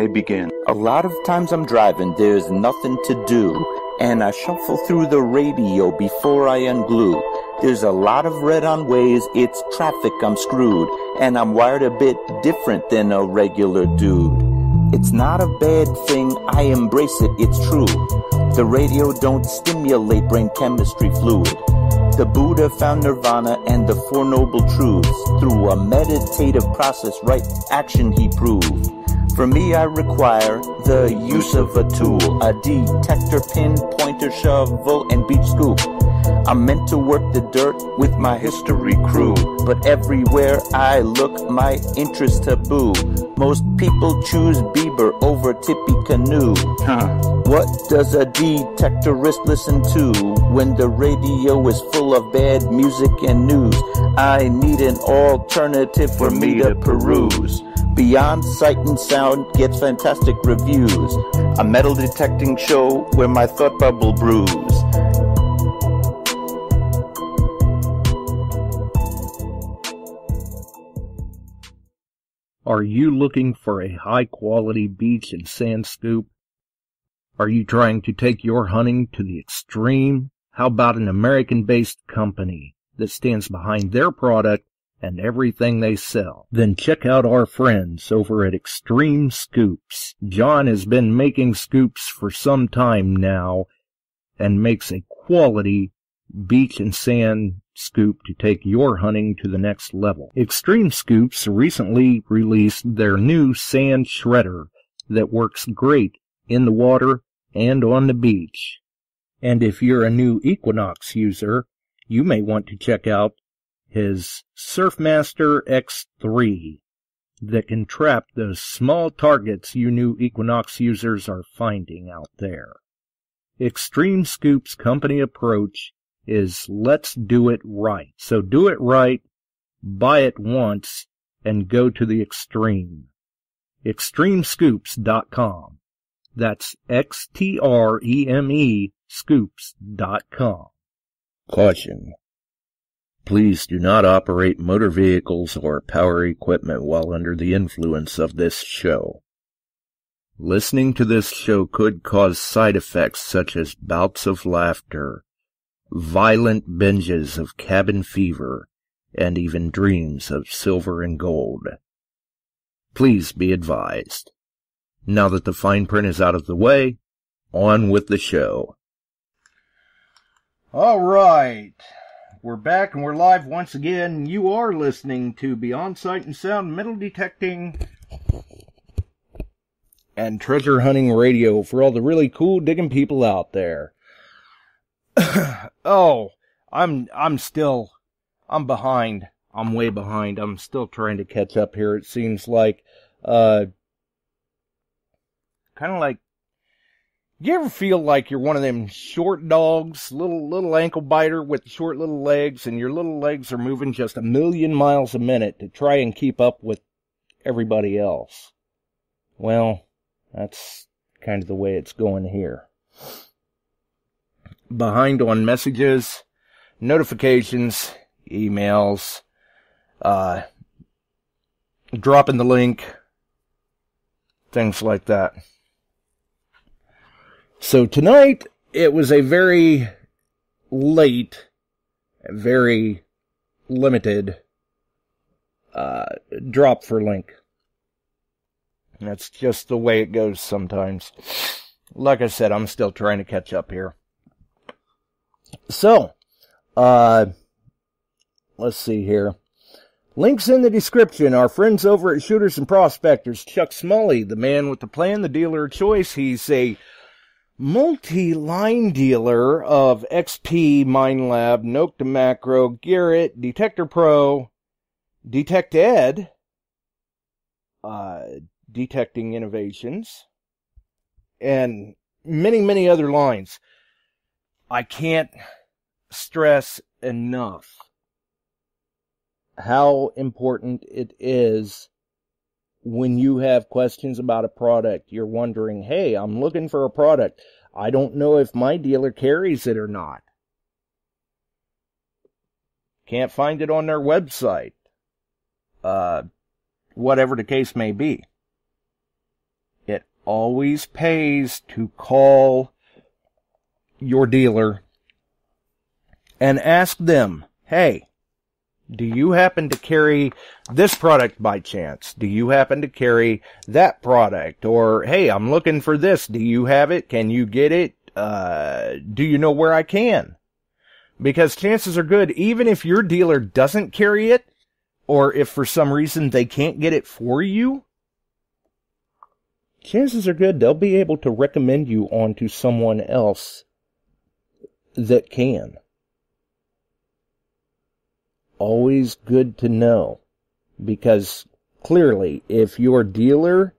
may begin. A lot of times I'm driving, there's nothing to do, and I shuffle through the radio before I unglue. There's a lot of red on ways, it's traffic, I'm screwed, and I'm wired a bit different than a regular dude. It's not a bad thing, I embrace it, it's true. The radio don't stimulate brain chemistry fluid. The Buddha found nirvana and the Four Noble Truths. Through a meditative process, right action he proved. For me, I require the use of a tool, a detector, pin, pointer, shovel, and beach scoop. I'm meant to work the dirt with my history crew, but everywhere I look, my interest taboo. Most people choose Bieber over Tippy Canoe. What does a detectorist listen to when the radio is full of bad music and news? I need an alternative for me to peruse. Beyond Sight and Sound gets fantastic reviews. A metal detecting show where my thought bubble brews. Are you looking for a high-quality beach and sand scoop? Are you trying to take your hunting to the extreme? How about an American-based company that stands behind their product and everything they sell? Then check out our friends over at XTREME Scoops. John has been making scoops for some time now and makes a quality beach and sand scoop to take your hunting to the next level. XTREME Scoops recently released their new sand shredder that works great in the water and on the beach. And if you're a new Equinox user, you may want to check out his Surfmaster X3 that can trap those small targets you new Equinox users are finding out there. XTREME Scoop's company approach is let's do it right. So do it right, buy it once, and go to the extreme. XTREMEScoops.com. That's XTREME scoops.com. Caution. Please do not operate motor vehicles or power equipment while under the influence of this show. Listening to this show could cause side effects such as bouts of laughter, violent binges of cabin fever, and even dreams of silver and gold. Please be advised. Now that the fine print is out of the way, on with the show. All right. We're back and we're live once again. You are listening to Beyond Sight and Sound Metal Detecting and Treasure Hunting Radio for all the really cool digging people out there. Oh, I'm behind. I'm way behind. I'm still trying to catch up here. It seems like, kind of like, you ever feel like you're one of them short dogs, little ankle biter with short little legs, and your little legs are moving just 1,000,000 miles a minute to try and keep up with everybody else? Well, that's kind of the way it's going here. Behind on messages, notifications, emails, dropping the link, things like that. So tonight, it was a very late, very limited drop for link. That's just the way it goes sometimes. Like I said, I'm still trying to catch up here. So, let's see here. Links in the description. Our friends over at Shooters and Prospectors. Chuck Smalley, the man with the plan, the dealer of choice. He's a multi-line dealer of XP, MineLab, Noke to Macro, Garrett, Detector Pro, DetectEd, Detecting Innovations, and many, many other lines. I can't stress enough how important it is when you have questions about a product. You're wondering, hey, I'm looking for a product. I don't know if my dealer carries it or not. Can't find it on their website. Whatever the case may be. always pays to call your dealer and ask them, hey, do you happen to carry this product by chance? Do you happen to carry that product? Or, hey, I'm looking for this. Do you have it? Can you get it? Do you know where I can? Because chances are good, even if your dealer doesn't carry it, or if for some reason they can't get it for you, chances are good they'll be able to recommend you on to someone else that can. Always good to know, because clearly if your dealer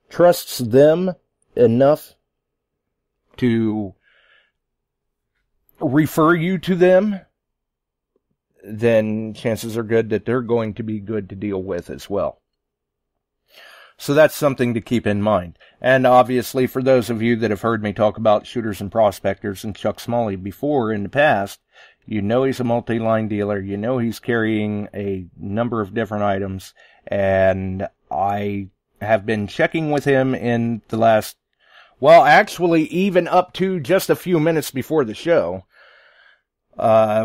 trusts them enough to refer you to them, then chances are good that they're going to be good to deal with as well. So that's something to keep in mind. And obviously, for those of you that have heard me talk about Shooters and Prospectors and Chuck Smalley before in the past, you know he's a multi-line dealer. You know he's carrying a number of different items. And I have been checking with him in the last, well, actually, even up to just a few minutes before the show.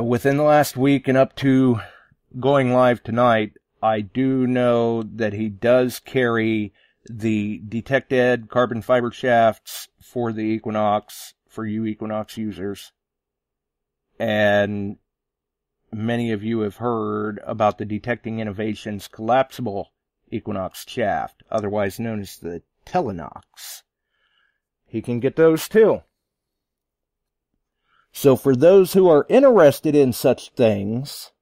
Within the last week and up to going live tonight, I do know that he does carry the Detected carbon fiber shafts for the Equinox, for you Equinox users. And many of you have heard about the Detecting Innovations collapsible Equinox shaft, otherwise known as the Telenox. He can get those too. So for those who are interested in such things,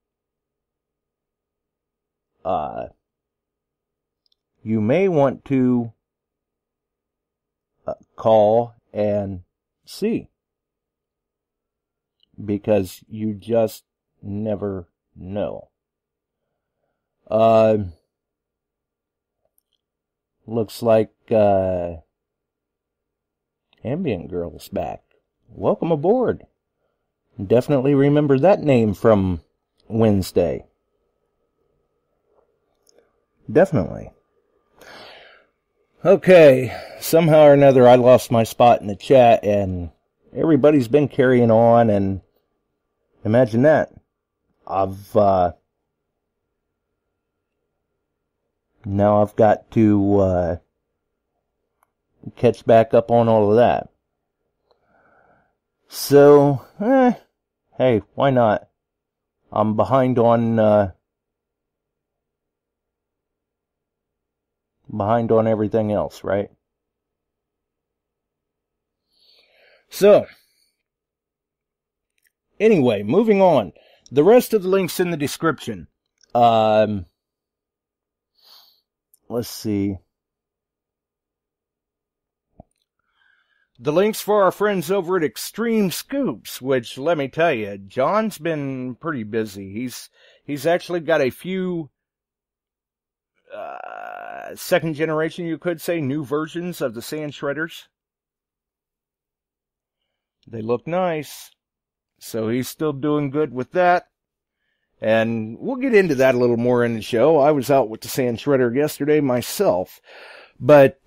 you may want to call and see, because you just never know. Looks like Ambient Girl's back. Welcome aboard. Definitely remember that name from Wednesday. Definitely. Okay, somehow or another I lost my spot in the chat, and everybody's been carrying on, and imagine that. Now I've got to catch back up on all of that. So, hey, why not? I'm behind on everything else, right? So, anyway, moving on. The rest of the links in the description. Let's see. The links for our friends over at Extreme Scoops, which, let me tell you, John's been pretty busy. He's actually got a few second generation, you could say, new versions of the sand shredders. They look nice. So he's still doing good with that. And we'll get into that a little more in the show. I was out with the sand shredder yesterday myself. But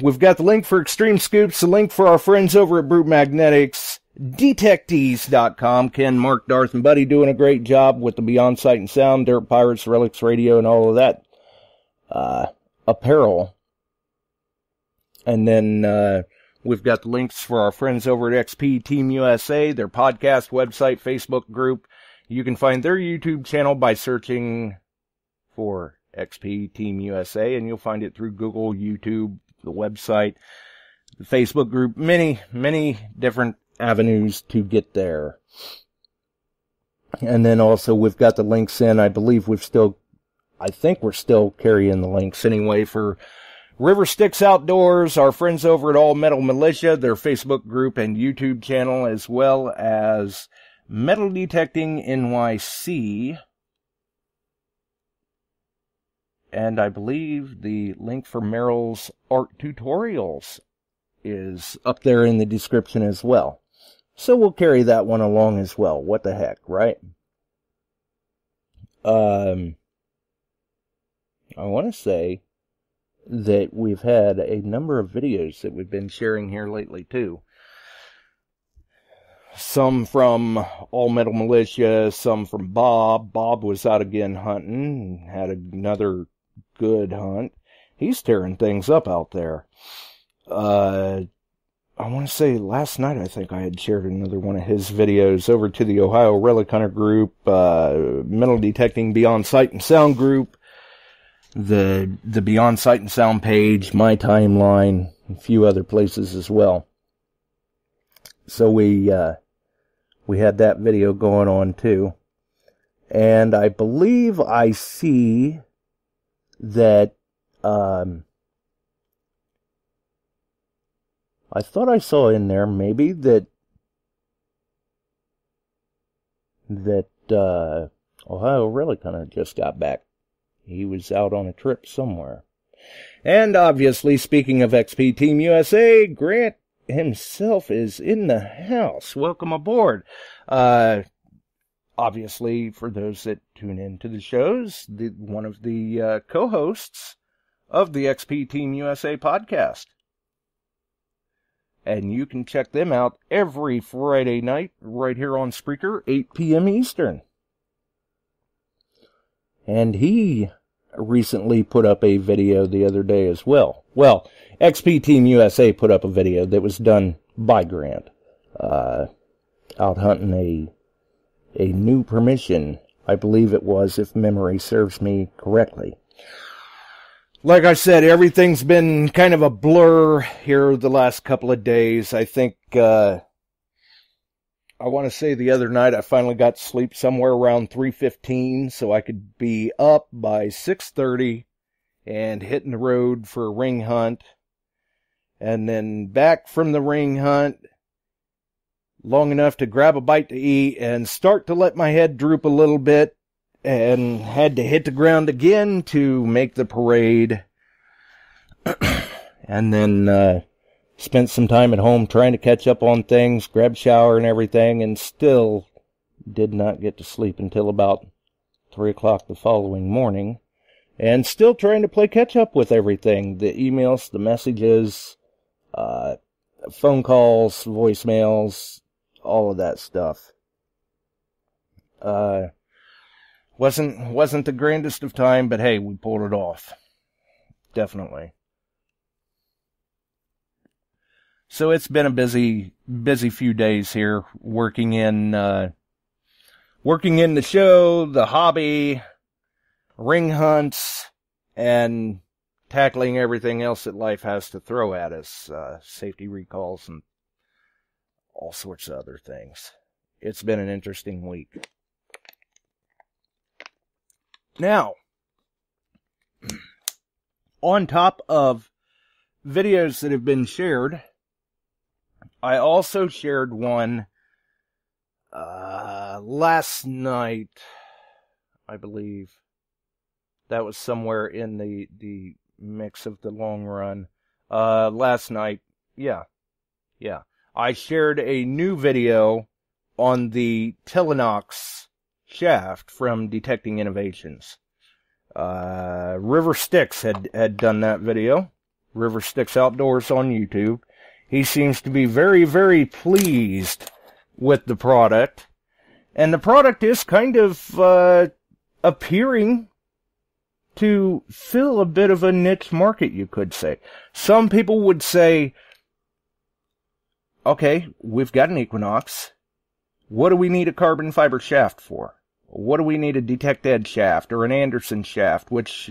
we've got the link for Extreme Scoops, the link for our friends over at Brute Magnetics, DETECTEES.com. Ken, Mark, Darth, and Buddy doing a great job with the Beyond Sight and Sound, Dirt Pirates, Relics Radio, and all of that apparel. And then we've got the links for our friends over at XP Team USA, their podcast, website, Facebook group. You can find their YouTube channel by searching for XP Team USA, and you'll find it through Google, YouTube, the website, the Facebook group, many different avenues to get there. And then also we've got the links in, I think we're still carrying the links anyway, for River Styx Outdoors, our friends over at All Metal Militia, their Facebook group and YouTube channel, as well as Metal Detecting NYC. And I believe the link for Merrill's art tutorials is up there in the description as well. So we'll carry that one along as well. What the heck, right? I want to say that we've had a number of videos that we've been sharing here lately, too. Some from All Metal Militia, some from Bob. Bob was out again hunting, had another good hunt. He's tearing things up out there. I want to say last night I think I had shared another one of his videos over to the Ohio Relic Hunter group, Metal Detecting Beyond Sight and Sound group, the Beyond Sight and Sound page, my timeline, a few other places as well. So we had that video going on too. And I believe I see that, I thought I saw in there maybe that Ohio Relic Hunter just got back. He was out on a trip somewhere. And obviously, speaking of XP Team USA, Grant himself is in the house. Welcome aboard. Obviously, for those that tune into the shows, one of the co-hosts of the XP Team USA podcast. And you can check them out every Friday night right here on Spreaker, 8 p.m. Eastern. And he recently put up a video the other day as well. Well, XP Team USA put up a video that was done by Grant. Out hunting a new permission, I believe it was, if memory serves me correctly. Like I said, everything's been kind of a blur here the last couple of days. I think, I want to say the other night I finally got to sleep somewhere around 3:15 so I could be up by 6:30 and hitting the road for a ring hunt. And then back from the ring hunt long enough to grab a bite to eat and start to let my head droop a little bit. And had to hit the ground again to make the parade. And then spent some time at home trying to catch up on things, grab a shower and everything, and still did not get to sleep until about 3 o'clock the following morning. And still trying to play catch up with everything. The emails, the messages, phone calls, voicemails, all of that stuff. Wasn't the grandest of time, but hey, we pulled it off. Definitely. So it's been a busy few days here, working in the show, the hobby, ring hunts, and tackling everything else that life has to throw at us, safety recalls and all sorts of other things. It's been an interesting week. Now, on top of videos that have been shared, I also shared one last night, I believe. That was somewhere in the mix of the long run. Last night, yeah. I shared a new video on the Telenox shaft from Detecting Innovations. River Styx had done that video. River Styx Outdoors on YouTube. He seems to be very, very pleased with the product. And the product is kind of appearing to fill a bit of a niche market, you could say. Some people would say, okay, we've got an Equinox. What do we need a carbon fiber shaft for? What do we need a DetectEd shaft or an Anderson shaft, which,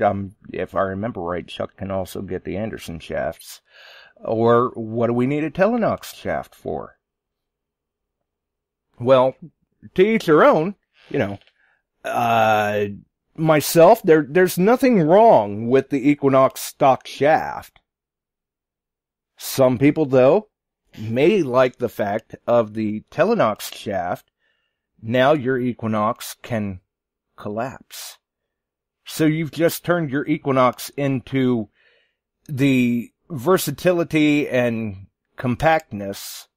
if I remember right, Chuck can also get the Anderson shafts. Or what do we need a Telenox shaft for? Well, to each their own, you know. Myself, there's nothing wrong with the Equinox stock shaft. Some people, though, may like the fact of the Telenox shaft. Now your Equinox can collapse. So you've just turned your Equinox into the versatility and compactness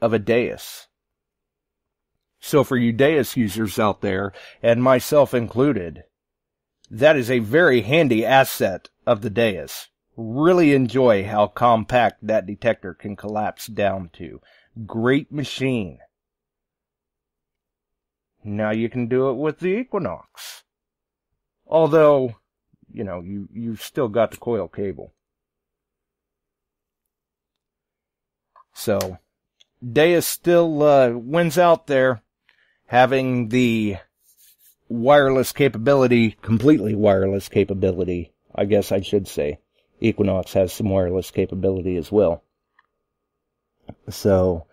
of a Deus. So for you Deus users out there, and myself included, that is a very handy asset of the Deus. Really enjoy how compact that detector can collapse down to. Great machine. Now you can do it with the Equinox. Although, you know, you've still got the coil cable. So, Deus still wins out there, having the wireless capability, completely wireless capability, I guess I should say. Equinox has some wireless capability as well. So,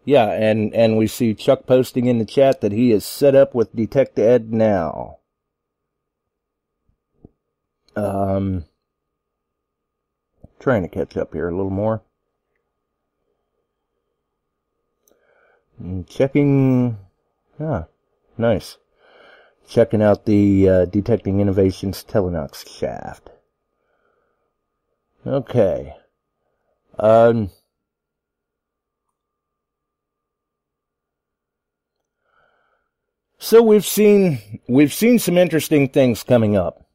yeah, and we see Chuck posting in the chat that he is set up with DetectEd now. Trying to catch up here a little more. Checking, nice. Checking out the Detecting Innovations Telenox shaft. Okay. So we've seen some interesting things coming up.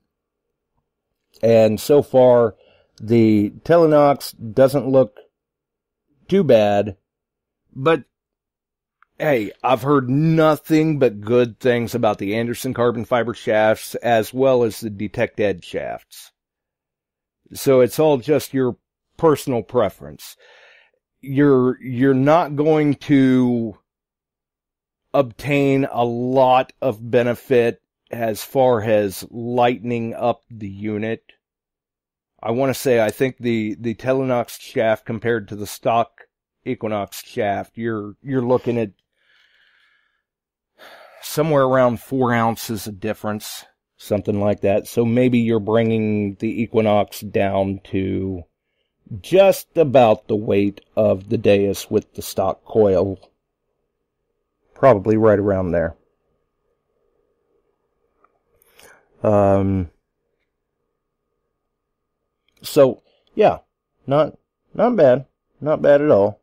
And so far, the Telenox doesn't look too bad, but hey, I've heard nothing but good things about the Anderson carbon fiber shafts as well as the DetectEd shafts. So it's all just your personal preference. You're not going to obtain a lot of benefit as far as lightening up the unit. I want to say, I think the Telenox shaft compared to the stock Equinox shaft, you're looking at somewhere around 4 ounces of difference, something like that. So maybe you're bringing the Equinox down to just about the weight of the Deus with the stock coil. Probably right around there. So, yeah, not bad. Not bad at all.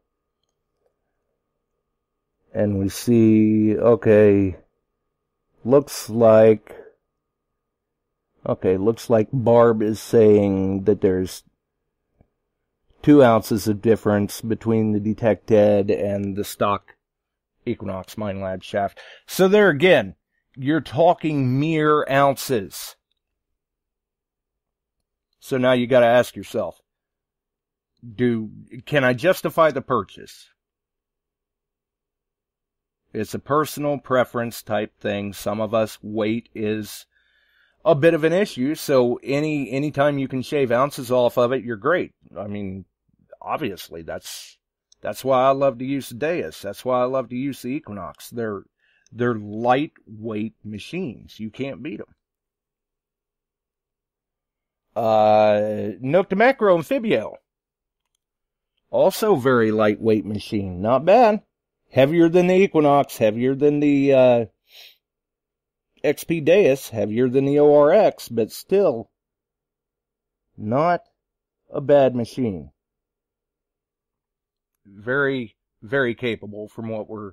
And we see, okay, looks like Barb is saying that there's 2 ounces of difference between the DetectEd and the stock Equinox Minelab shaft. So there again, you're talking mere ounces. So now you got to ask yourself, can I justify the purchase? It's a personal preference type thing. Some of us, weight is a bit of an issue, so anytime you can shave ounces off of it, you're great. I mean, obviously, that's why I love to use the Deus. That's why I love to use the Equinox. They're lightweight machines. You can't beat them. Nook to Macro Amphibio. Also very lightweight machine. Not bad. Heavier than the Equinox, heavier than the XP Deus, heavier than the ORX, but still not a bad machine. Very, very capable from what we're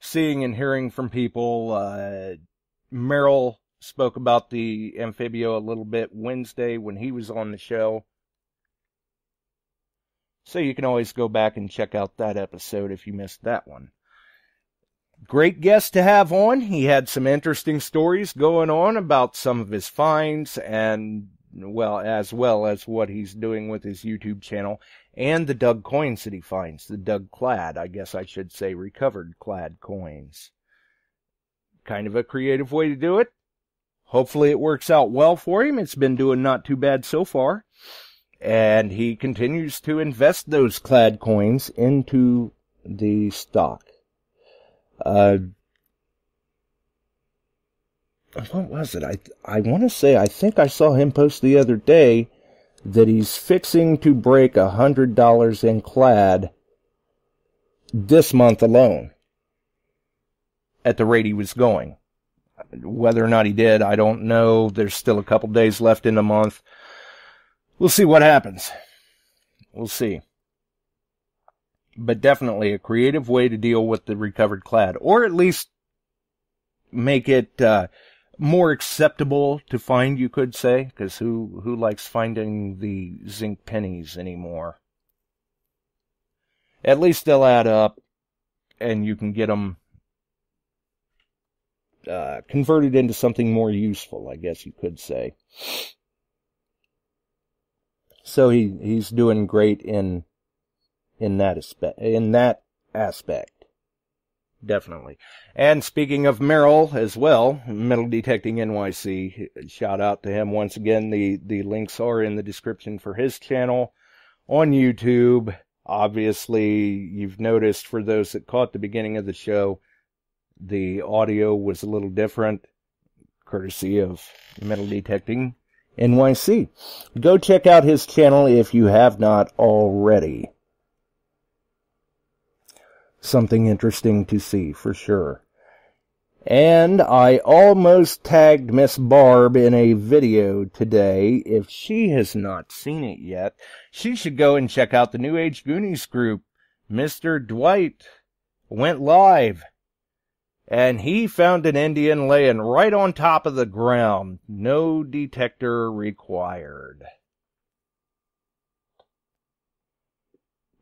seeing and hearing from people. Merrill spoke about the Amphibio a little bit Wednesday when he was on the show. So you can always go back and check out that episode if you missed that one. Great guest to have on. He had some interesting stories going on about some of his finds and, as well as what he's doing with his YouTube channel and the dug coins that he finds. The dug clad, I guess I should say, recovered clad coins. Kind of a creative way to do it. Hopefully it works out well for him. It's been doing not too bad so far. And he continues to invest those clad coins into the stock. What was it? I want to say, I think I saw him post the other day that he's fixing to break $100 in clad this month alone. At the rate he was going. Whether or not he did, I don't know. There's still a couple days left in the month. We'll see what happens. We'll see. But definitely a creative way to deal with the recovered clad. Or at least make it more acceptable to find, you could say, because who likes finding the zinc pennies anymore? At least they'll add up, and you can get them converted into something more useful, I guess you could say. So he's doing great in that aspect. Definitely. And speaking of Merrill as well, Metal Detecting NYC, shout out to him once again. The links are in the description for his channel on YouTube. Obviously, you've noticed, for those that caught the beginning of the show, the audio was a little different, courtesy of Metal Detecting NYC. Go check out his channel if you have not already. Something interesting to see, for sure. And I almost tagged Miss Barb in a video today. If she has not seen it yet, she should go and check out the New Age Goonies group. Mr. Dwight went live, and he found an Indian laying right on top of the ground. No detector required.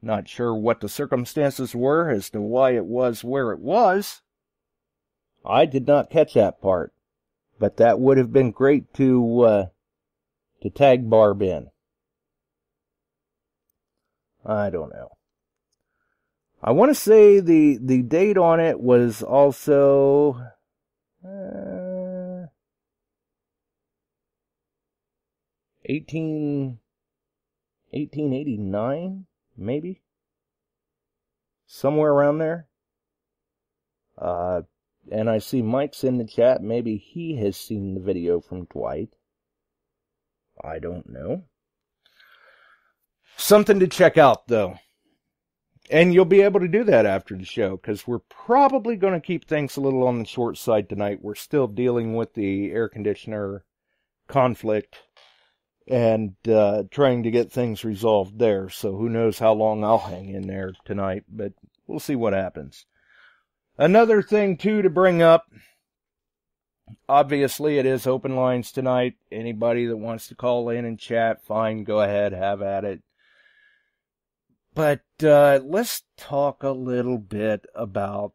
Not sure what the circumstances were as to why it was where it was. I did not catch that part, but that would have been great to tag Barb in. I don't know. I want to say the date on it was also 1889, maybe? Somewhere around there. And I see Mike's in the chat. Maybe he has seen the video from Dwight. I don't know. Something to check out, though. And you'll be able to do that after the show, because we're probably going to keep things a little on the short side tonight. We're still dealing with the air conditioner conflict and trying to get things resolved there. So who knows how long I'll hang in there tonight, but we'll see what happens. Another thing, too, to bring up, obviously it is open lines tonight. Anybody that wants to call in and chat, fine, go ahead, have at it. But let's talk a little bit about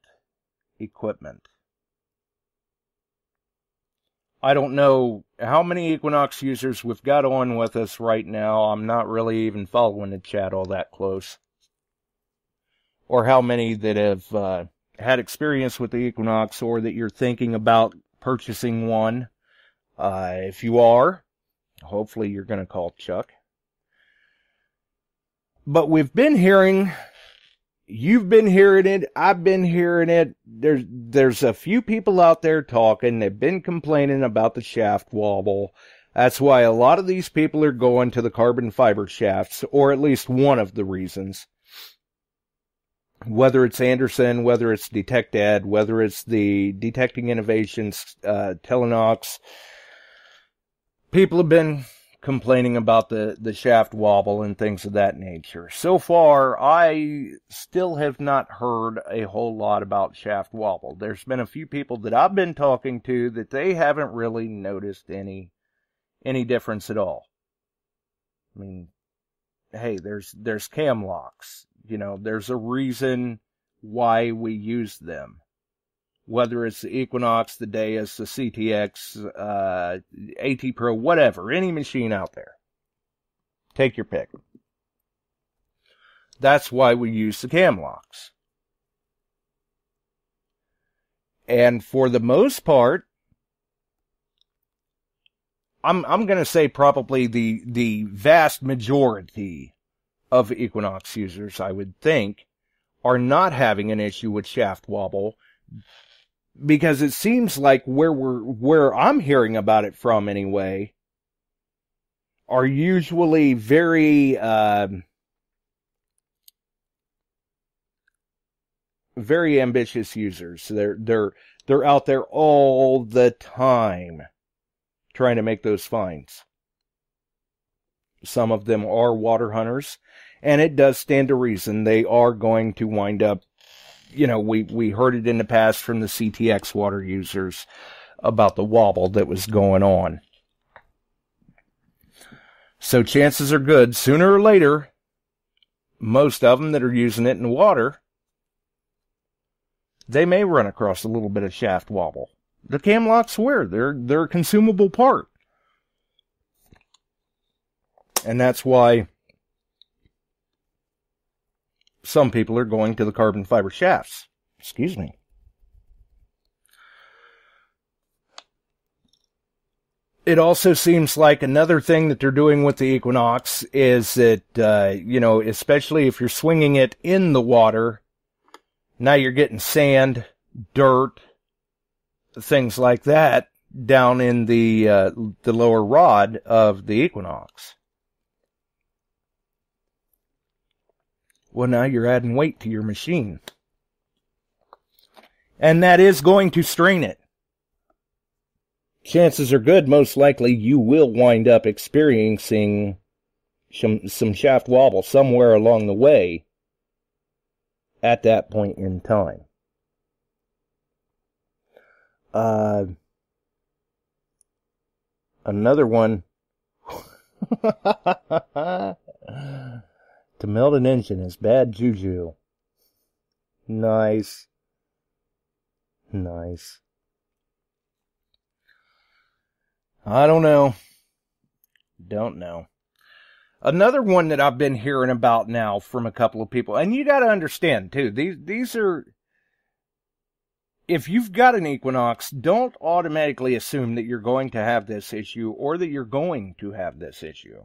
equipment. I don't know how many Equinox users we've got on with us right now. I'm not really even following the chat all that close. Or how many that have had experience with the Equinox, or that you're thinking about purchasing one. If you are, hopefully you're going to call Chuck. But we've been hearing, you've been hearing it, I've been hearing it. There's a few people out there talking. They've been complaining about the shaft wobble. That's why a lot of these people are going to the carbon fiber shafts, or at least one of the reasons. Whether it's Anderson, whether it's DetectEd, whether it's the Detecting Innovations, Telenox, people have been complaining about the shaft wobble and things of that nature. So far, I still have not heard a whole lot about shaft wobble. There's been a few people that I've been talking to that they haven't really noticed any difference at all. I mean, hey, there's cam locks. You know, there's a reason why we use them. Whether it's the Equinox, the Deus, the CTX, AT Pro, whatever, any machine out there. Take your pick. That's why we use the cam locks. And for the most part, I'm going to say probably the vast majority of Equinox users, I would think, are not having an issue with shaft wobble, because it seems like where I'm hearing about it from anyway, are usually very very ambitious users. They're out there all the time trying to make those finds. Some of them are water hunters, and it does stand to reason they are going to wind up, you know, we heard it in the past from the CTX water users. about the wobble that was going on. So chances are good, sooner or later, most of them that are using it in water, they may run across a little bit of shaft wobble. The cam locks wear. They're a consumable part. And that's why some people are going to the carbon fiber shafts. Excuse me. It also seems like another thing that they're doing with the Equinox is that, especially if you're swinging it in the water, now you're getting sand, dirt, things like that down in the lower rod of the Equinox. Well, now you're adding weight to your machine. And that is going to strain it. Chances are good, most likely, you will wind up experiencing some shaft wobble somewhere along the way at that point in time. Another one. To melt an engine is bad juju. Nice. Nice. I don't know. Don't know. Another one that I've been hearing about now from a couple of people, and you got to understand too, these are, if you've got an Equinox, don't automatically assume that you're going to have this issue or that you're going to have this issue.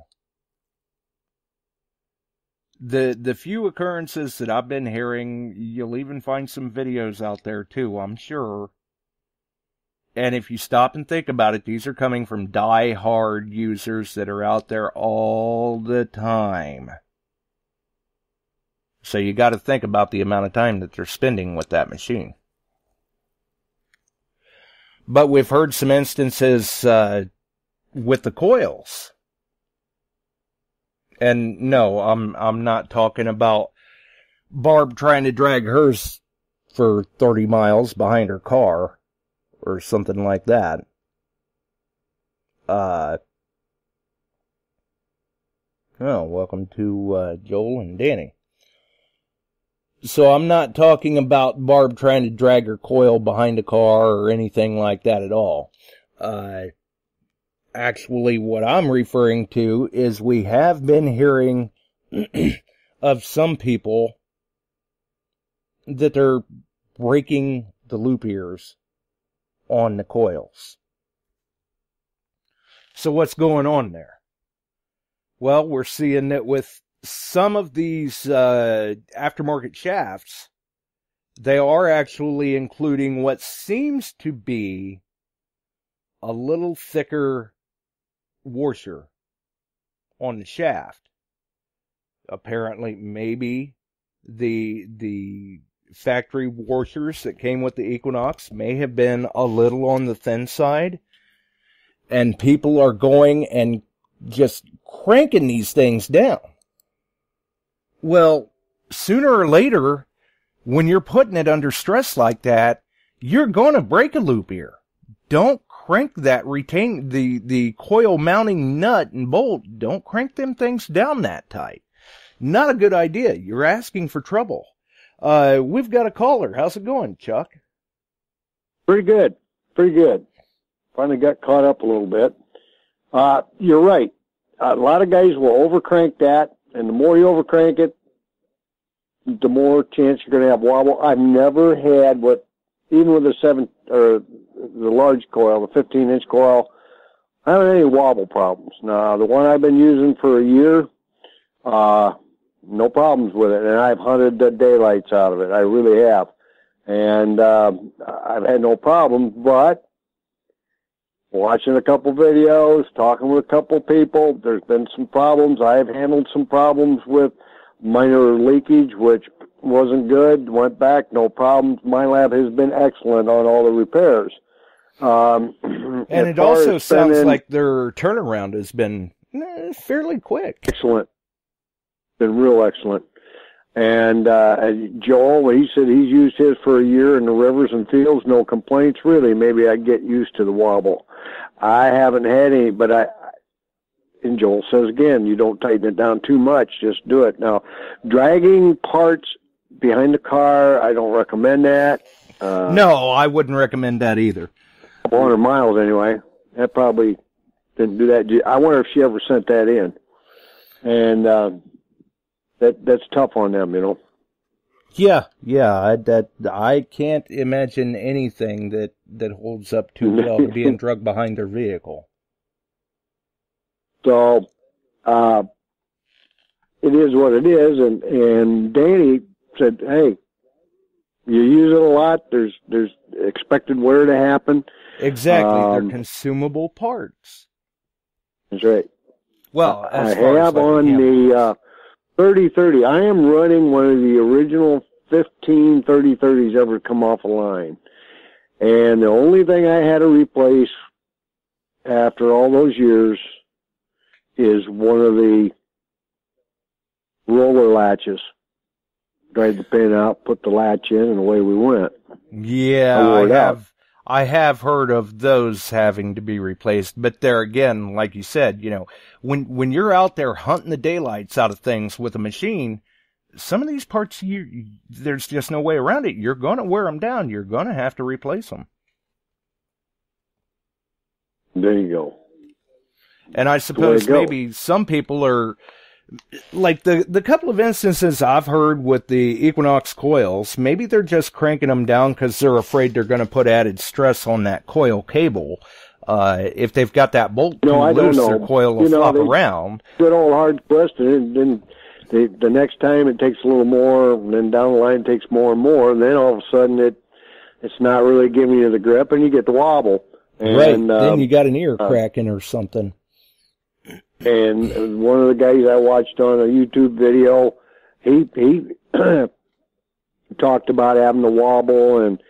The few occurrences that I've been hearing, you'll even find some videos out there too, I'm sure. And if you stop and think about it, these are coming from die-hard users that are out there all the time. So you got to think about the amount of time that they're spending with that machine. But we've heard some instances with the coils. And no, I'm not talking about Barb trying to drag hers for 30 miles behind her car. Or something like that. Oh, welcome to Joel and Danny. So I'm not talking about Barb trying to drag her coil behind a car or anything like that at all. Actually, what I'm referring to is we have been hearing of some people that they're breaking the loop ears on the coils. So what's going on there? Well, we're seeing that with some of these aftermarket shafts, they are actually including what seems to be a little thicker washer on the shaft. Apparently, maybe the factory washers that came with the Equinox may have been a little on the thin side, and people are going and just cranking these things down. Well, sooner or later, when you're putting it under stress like that, you're going to break a loop ear. Don't crank that, retain the coil mounting nut and bolt. Don't crank them things down that tight. Not a good idea. You're asking for trouble. We've got a caller. How's it going, Chuck? Pretty good. Pretty good. Finally got caught up a little bit. You're right. A lot of guys will overcrank that, and the more you overcrank it, the more chance you're going to have wobble. I've never had even with the large coil, the 15-inch coil, I haven't had any wobble problems. Now, the one I've been using for a year, no problems with it, and I've hunted the daylights out of it. I really have. And I've had no problems, but watching a couple videos, talking with a couple people, there's been some problems. I've handled some problems with minor leakage, which wasn't good. Went back, no problems. My lab has been excellent on all the repairs. And it also sounds like their turnaround has been fairly quick. Excellent. Been real excellent. And Joel, he said he's used his for a year in the rivers and fields, no complaints really. Maybe I'd get used to the wobble. I haven't had any, but and Joel says again, you don't tighten it down too much, just do it. Now, dragging parts behind the car, I don't recommend that. No, I wouldn't recommend that either. 400 miles anyway. That probably didn't do that. I wonder if she ever sent that in. And that's tough on them, you know. Yeah. I can't imagine anything that holds up too well to being drugged behind their vehicle. So, it is what it is, and Danny said, hey, you use it a lot, there's expected wear to happen. Exactly, they're consumable parts. That's right. Well, I have on the 3030, I am running one of the original 15 3030s ever come off a line. And the only thing I had to replace after all those years is one of the roller latches. Dried the pin out, put the latch in, and away we went. Yeah, I have heard of those having to be replaced, but there again, like you said, you know, when you're out there hunting the daylights out of things with a machine, some of these parts, there's just no way around it. You're going to wear them down. You're going to have to replace them. There you go. And I suppose maybe some people are, like the couple of instances I've heard with the Equinox coils, maybe they're just cranking them down because they're afraid they're going to put added stress on that coil cable. If they've got that bolt too loose, their coil will flop around. Good old hard twist, and then the next time it takes a little more, and then down the line it takes more and more, and then all of a sudden it's not really giving you the grip, and you get the wobble. And, right, then you got an ear cracking or something. And one of the guys I watched on a YouTube video, he talked about having the wobble, and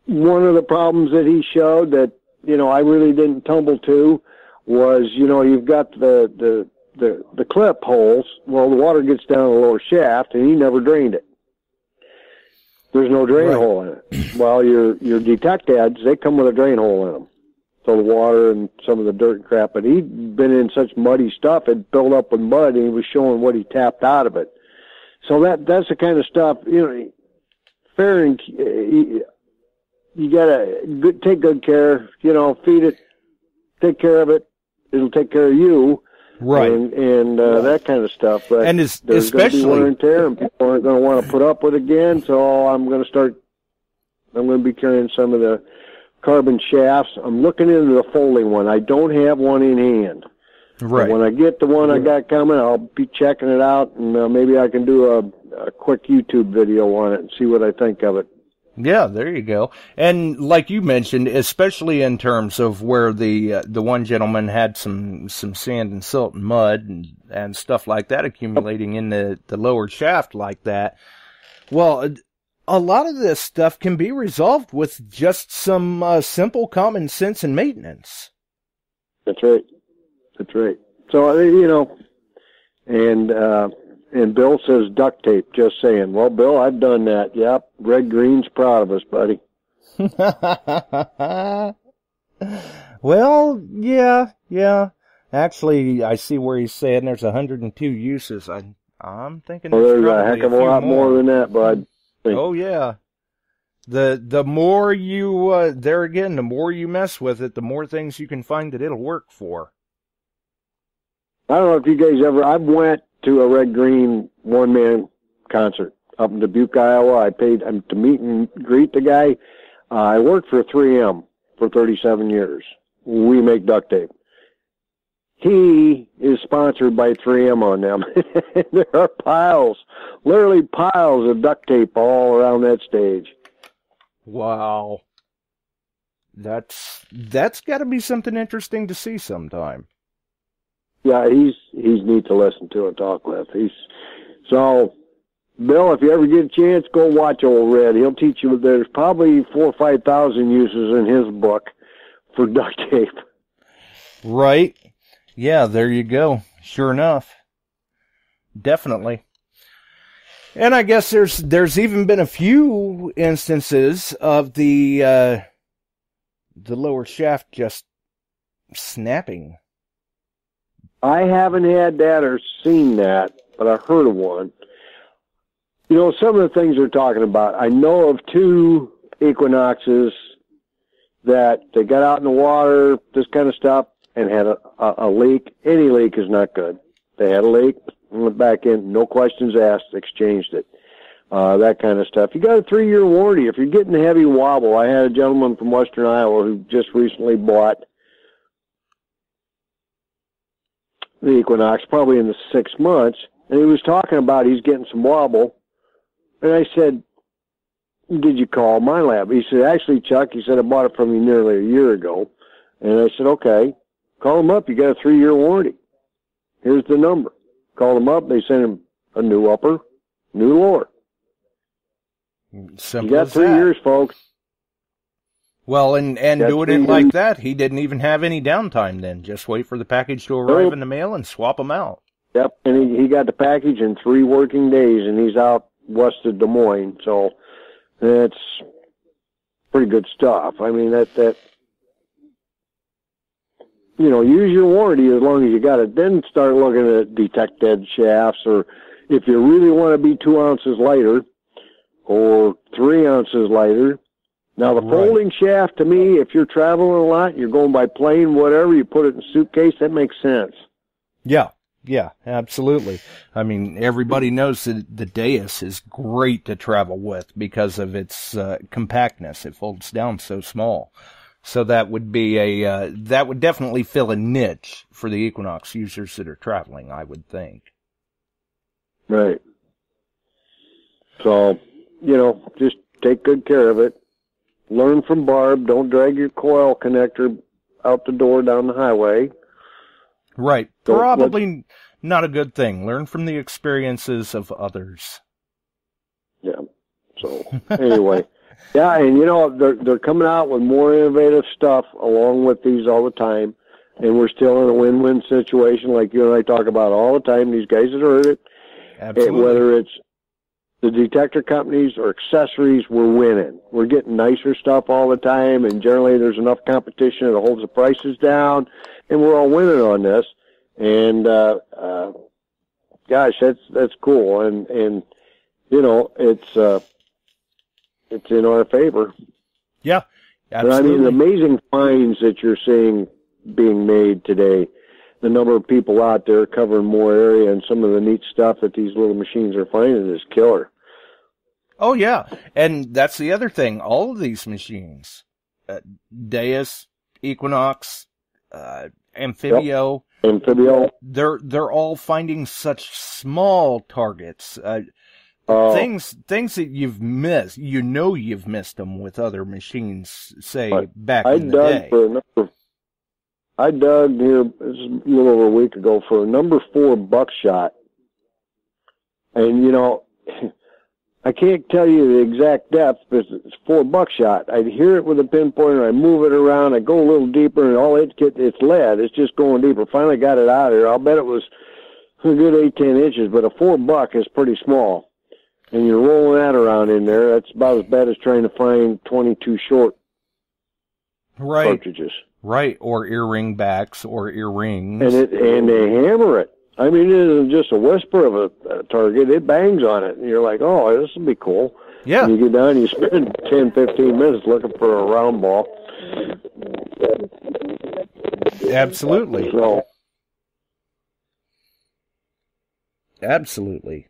one of the problems that he showed that, you know, I really didn't tumble to was, you know, you've got the clip holes. Well, the water gets down the lower shaft, and he never drained it. There's no drain hole in it. Well, your Detecteds, they come with a drain hole in them. So the water and some of the dirt and crap, but he'd been in such muddy stuff, it built up with mud, and he was showing what he tapped out of it. So that's the kind of stuff, you know, fair and, you gotta take good care, you know, feed it, take care of it, it'll take care of you. Right. And that kind of stuff. But and there's especially going to be wear and tear, and people aren't going to want to put up with it again, so I'm going to be carrying some of the carbon shafts. I'm looking into the folding one. I don't have one in hand. Right. But when I get the one I got coming, I'll be checking it out, and maybe I can do a quick YouTube video on it and see what I think of it. Yeah, there you go. And like you mentioned, especially in terms of where the one gentleman had some sand and silt and mud and stuff like that accumulating in the lower shaft like that. Well, a lot of this stuff can be resolved with just some simple common sense and maintenance. That's right. That's right. So, you know, and Bill says duct tape, just saying. Well, Bill, I've done that. Yep. Red Green's proud of us, buddy. Well, yeah. Actually, I see where he's saying there's 102 uses. I'm thinking there's a heck of a lot more than that, bud. Oh yeah. The more you the more you mess with it, the more things you can find that it'll work for. I don't know if you guys I've went to a Red Green one-man concert up in Dubuque, Iowa. I paid to meet and greet the guy. I worked for 3M for 37 years. We make duct tape. He is sponsored by 3M on them. There are literally piles of duct tape all around that stage. Wow. That's got to be something interesting to see sometime. Yeah, he's neat to listen to and talk with. So, Bill, if you ever get a chance, go watch old Red. He'll teach you. There's probably 4,000 or 5,000 uses in his book for duct tape. Right. Yeah, there you go. Sure enough. Definitely. And I guess there's even been a few instances of the lower shaft just snapping. I haven't had that or seen that, but I heard of one. You know, some of the things they're talking about, I know of 2 Equinoxes that they got out in the water, this kind of stuff, and had a leak. Any leak is not good. They had a leak, went back in, no questions asked, exchanged it. That kind of stuff. You got a 3-year warranty. If you're getting a heavy wobble, I had a gentleman from Western Iowa who just recently bought the Equinox, probably in the 6 months, and he was talking about he's getting some wobble. And I said, did you call my lab? He said, actually, Chuck, he said, I bought it from you nearly a year ago. And I said, okay, call them up. You got a 3-year warranty. Here's the number. Called them up. They sent him a new upper, new lower. Simple you got 3 years, folks. Well, and doing it like that, he didn't even have any downtime then. Just wait for the package to arrive in the mail and swap them out. Yep, and he got the package in 3 working days, and he's out west of Des Moines, so that's pretty good stuff. I mean, that you know, use your warranty as long as you got it. Then start looking at detected shafts, or if you really want to be 2 ounces lighter or 3 ounces lighter. Now, the folding shaft, to me, if you're traveling a lot, you're going by plane, whatever, you put it in a suitcase, that makes sense. Yeah, absolutely. I mean, everybody knows that the Deus is great to travel with because of its compactness. It folds down so small. So that would be that would definitely fill a niche for the Equinox users that are traveling, I would think. Right. So, you know, just take good care of it. Learn from Barb. Don't drag your coil connector out the door down the highway. Right. Probably not a good thing. Learn from the experiences of others. Yeah. So, anyway. Yeah, and you know, they're coming out with more innovative stuff along with these all the time. And we're still in a win-win situation like you and I talk about all the time. These guys that heard it. Absolutely. Whether it's the detector companies or accessories, we're winning. We're getting nicer stuff all the time, and generally there's enough competition that holds the prices down, and we're all winning on this. And gosh, that's cool. And you know, it's in our favor. Yeah, absolutely. But I mean, the amazing finds that you're seeing being made today. The number of people out there covering more area and some of the neat stuff that these little machines are finding is killer. Oh, yeah. And that's the other thing. All of these machines, Deus, Equinox, Amphibio, they're all finding such small targets. Things that you've missed, you know you've missed them with other machines, say, back in the day. I dug here, this is a little over a week ago, for a number 4 buckshot. And, you know, I can't tell you the exact depth, but it's 4 buckshot. I'd hear it with a pinpointer, I move it around, I go a little deeper, and it's lead. It's just going deeper. Finally got it out of here. I'll bet it was a good 8-10 inches, but a 4 buck is pretty small. And you're rolling that around in there, that's about as bad as trying to find 22 short cartridges. Right, or earring backs or earrings. And they hammer it. I mean, it isn't just a whisper of a target. It bangs on it. And you're like, oh, this will be cool. Yeah. And you get down and you spend 10, 15 minutes looking for a round ball. Absolutely. So, absolutely.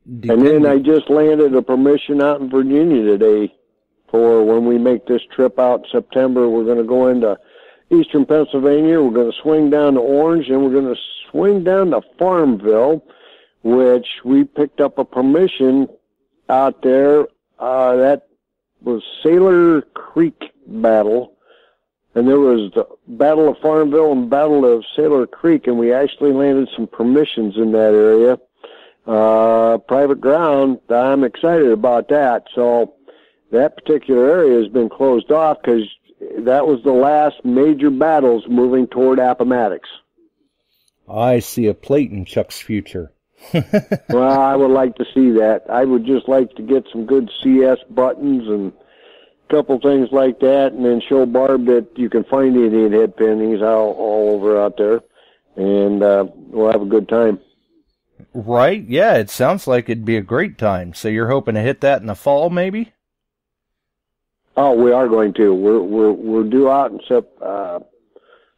And then I just landed a permission out in Virginia today for when we make this trip out in September. We're going to go into eastern Pennsylvania. We're going to swing down to Orange, and we're going to swing down to Farmville, which we picked up a permission out there. That was Sailor Creek Battle. And there was the Battle of Farmville and Battle of Sailor Creek, and we actually landed some permissions in that area. Private ground. I'm excited about that. So that particular area has been closed off because that was the last major battles moving toward Appomattox. I see a plate in Chuck's future. Well, I would like to see that. I would just like to get some good CS buttons and a couple things like that, and then show Barb that you can find Indian head pinnings all over out there, and we'll have a good time. Right? Yeah, it sounds like it'd be a great time. So you're hoping to hit that in the fall, maybe? Oh, we are going to. We're due out in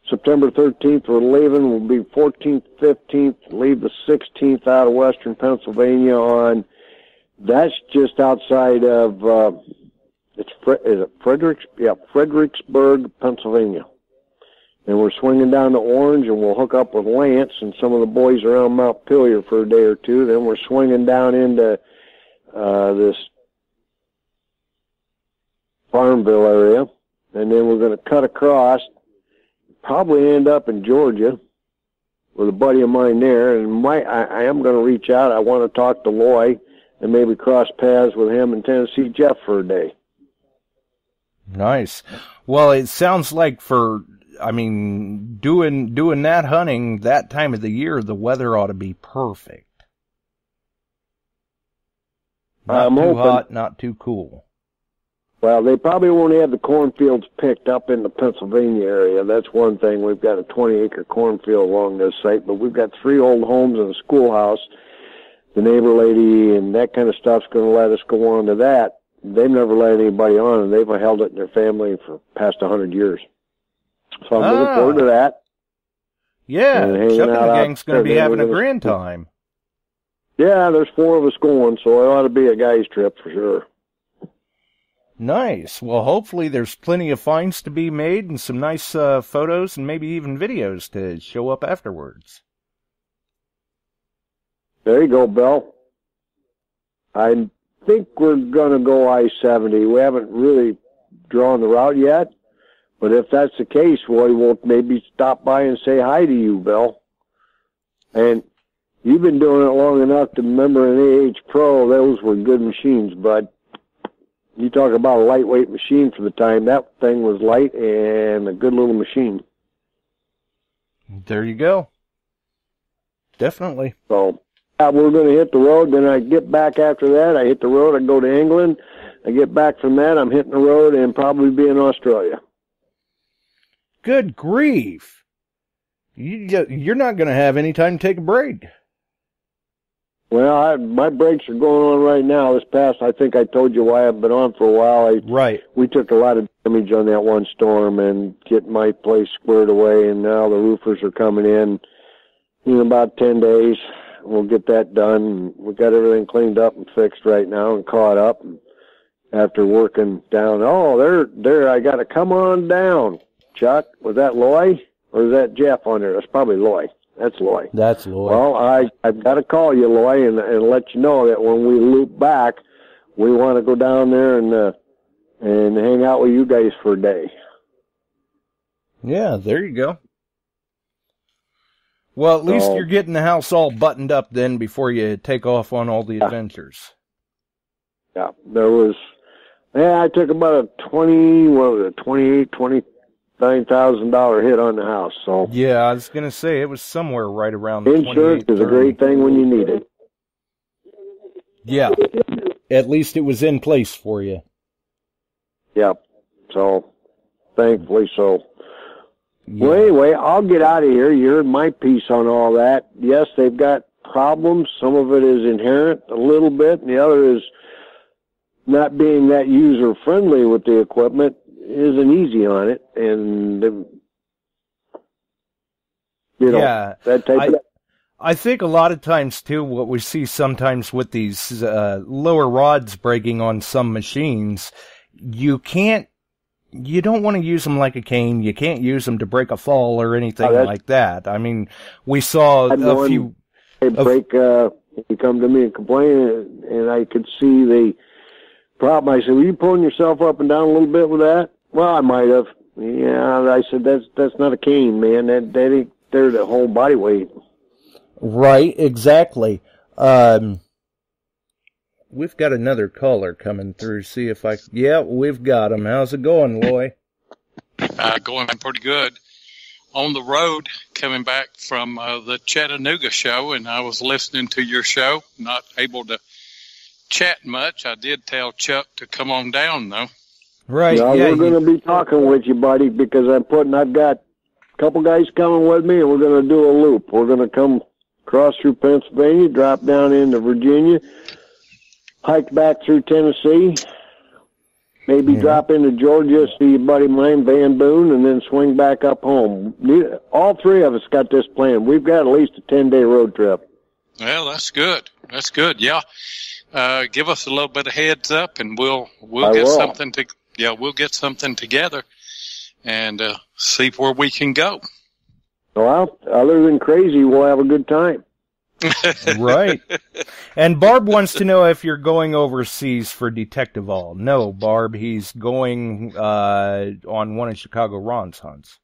September 13th. We're leaving. We'll be 14th, 15th. Leave the 16th out of Western Pennsylvania on. That's just outside of. Is it Fredericks? Yeah, Fredericksburg, Pennsylvania. And we're swinging down to Orange, and we'll hook up with Lance and some of the boys around Mount Pillier for a day or two. Then we're swinging down into this Farmville area, and then we're going to cut across, probably end up in Georgia with a buddy of mine there. And I am going to reach out. I want to talk to Loy and maybe cross paths with him and Tennessee Jeff for a day. Nice. Well, it sounds like doing that hunting that time of the year, the weather ought to be perfect. Not too hot, not too cool. Well, they probably won't have the cornfields picked up in the Pennsylvania area. That's one thing. We've got a 20-acre cornfield along this site, but we've got 3 old homes and a schoolhouse. The neighbor lady and that kind of stuff's going to let us go on to that. They've never let anybody on, and they've held it in their family for past 100 years. So I'm looking forward to that. Yeah, Chuck and the gang's going to be having a grand time. Yeah, there's 4 of us going, so it ought to be a guy's trip for sure. Nice. Well, hopefully there's plenty of finds to be made and some nice photos and maybe even videos to show up afterwards. There you go, Bill. I think we're going to go I-70. We haven't really drawn the route yet, but if that's the case, we'll maybe stop by and say hi to you, Bill. And you've been doing it long enough to remember an AH Pro. Those were good machines, bud. You talk about a lightweight machine for the time. That thing was light and a good little machine. There you go. Definitely. So, we're going to hit the road. Then I get back after that. I hit the road. I go to England. I get back from that. I'm hitting the road and probably be in Australia. Good grief. You're not going to have any time to take a break. Well, my breaks are going on right now. I think I told you why I've been on for a while. Right. We took a lot of damage on that one storm and getting my place squared away, and now the roofers are coming in about 10 days. We'll get that done. We got everything cleaned up and fixed right now and caught up. And after working down, there, I got to come on down. Chuck, was that Loy or is that Jeff on there? That's probably Loy. That's Loy. That's Loy. Well, I've got to call you, Loy, and let you know that when we loop back, we want to go down there and hang out with you guys for a day. Yeah, there you go. Well, at least you're getting the house all buttoned up then before you take off on all the adventures. Yeah, I took about a $29,000 hit on the house. So yeah, I was going to say it was somewhere right around insurance is a great thing when you need it. Yeah, at least it was in place for you. Yep. So thankfully so. Yeah. Well, anyway, I'll get out of here. You heard my piece on all that. Yes, they've got problems. Some of it is inherent a little bit, and the other is not being that user-friendly with the equipment isn't easy on it. And, that type of... I think a lot of times, too, what we see sometimes with these lower rods breaking on some machines, you don't want to use them like a cane. You can't use them to break a fall or anything like that. I mean, we saw a few... He come to me and complain, and I could see the problem. I said, were you pulling yourself up and down a little bit with that? Well, I might have. Yeah, I said, that's not a cane, man. That ain't there to hold body weight. Right, exactly. We've got another caller coming through. See if yeah, we've got him. How's it going, Loy? Going pretty good. on the road coming back from the Chattanooga show, and I was listening to your show, not able to chat much. I did tell Chuck to come on down, though. Right. Yeah, we're going to be talking with you, buddy, because I've got a couple guys coming with me, and we're going to do a loop. We're going to come across through Pennsylvania, drop down into Virginia, hike back through Tennessee, maybe drop into Georgia, see a buddy of mine, Van Boone, and then swing back up home. All three of us got this planned. We've got at least a 10-day road trip. Well, that's good. That's good. Yeah. Give us a little bit of heads up, and we'll get something together and see where we can go. Well, other than crazy, we'll have a good time. Right. And Barb wants to know if you're going overseas for Detective All. No, Barb, he's going on one of Chicago Ron's hunts.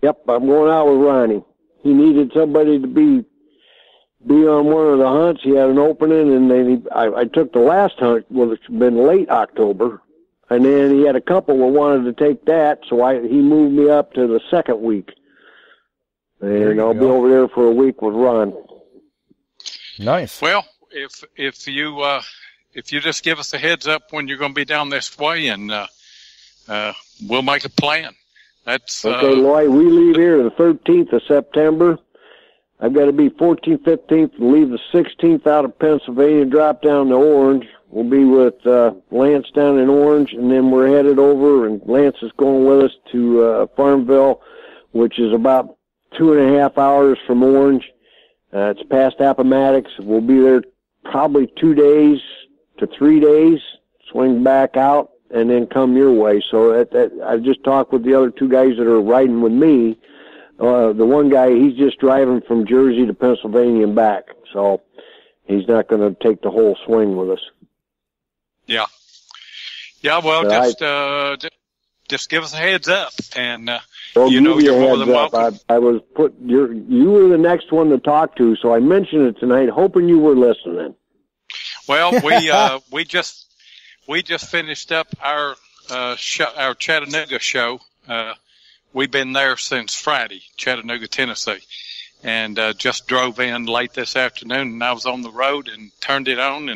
Yep, I'm going out with Ronnie. He needed somebody to be on one of the hunts. He had an opening, and then I took the last hunt, which had been late October, and then he had a couple that wanted to take that, so he moved me up to the second week. And I'll be over there for a week with Ron. Nice. Well, if you just give us a heads up when you're going to be down this way, and we'll make a plan. That's okay, Lloyd. We leave here the 13th of September. I've got to be 14th, 15th, and leave the 16th out of Pennsylvania, drop down to Orange. We'll be with Lance down in Orange, and then we're headed over, and Lance is going with us to Farmville, which is about 2.5 hours from Orange. It's past Appomattox. We'll be there probably 2 days to 3 days, swing back out, and then come your way. So I've just talked with the other two guys that are riding with me. The one guy, he's just driving from Jersey to Pennsylvania and back, so he's not going to take the whole swing with us. Yeah. Yeah, well, just give us a heads up, and you're more than welcome. I was you were the next one to talk to, so I mentioned it tonight, hoping you were listening. Well, we just finished up our Chattanooga show. We've been there since Friday, Chattanooga, Tennessee, and just drove in late this afternoon, and I was on the road and turned it on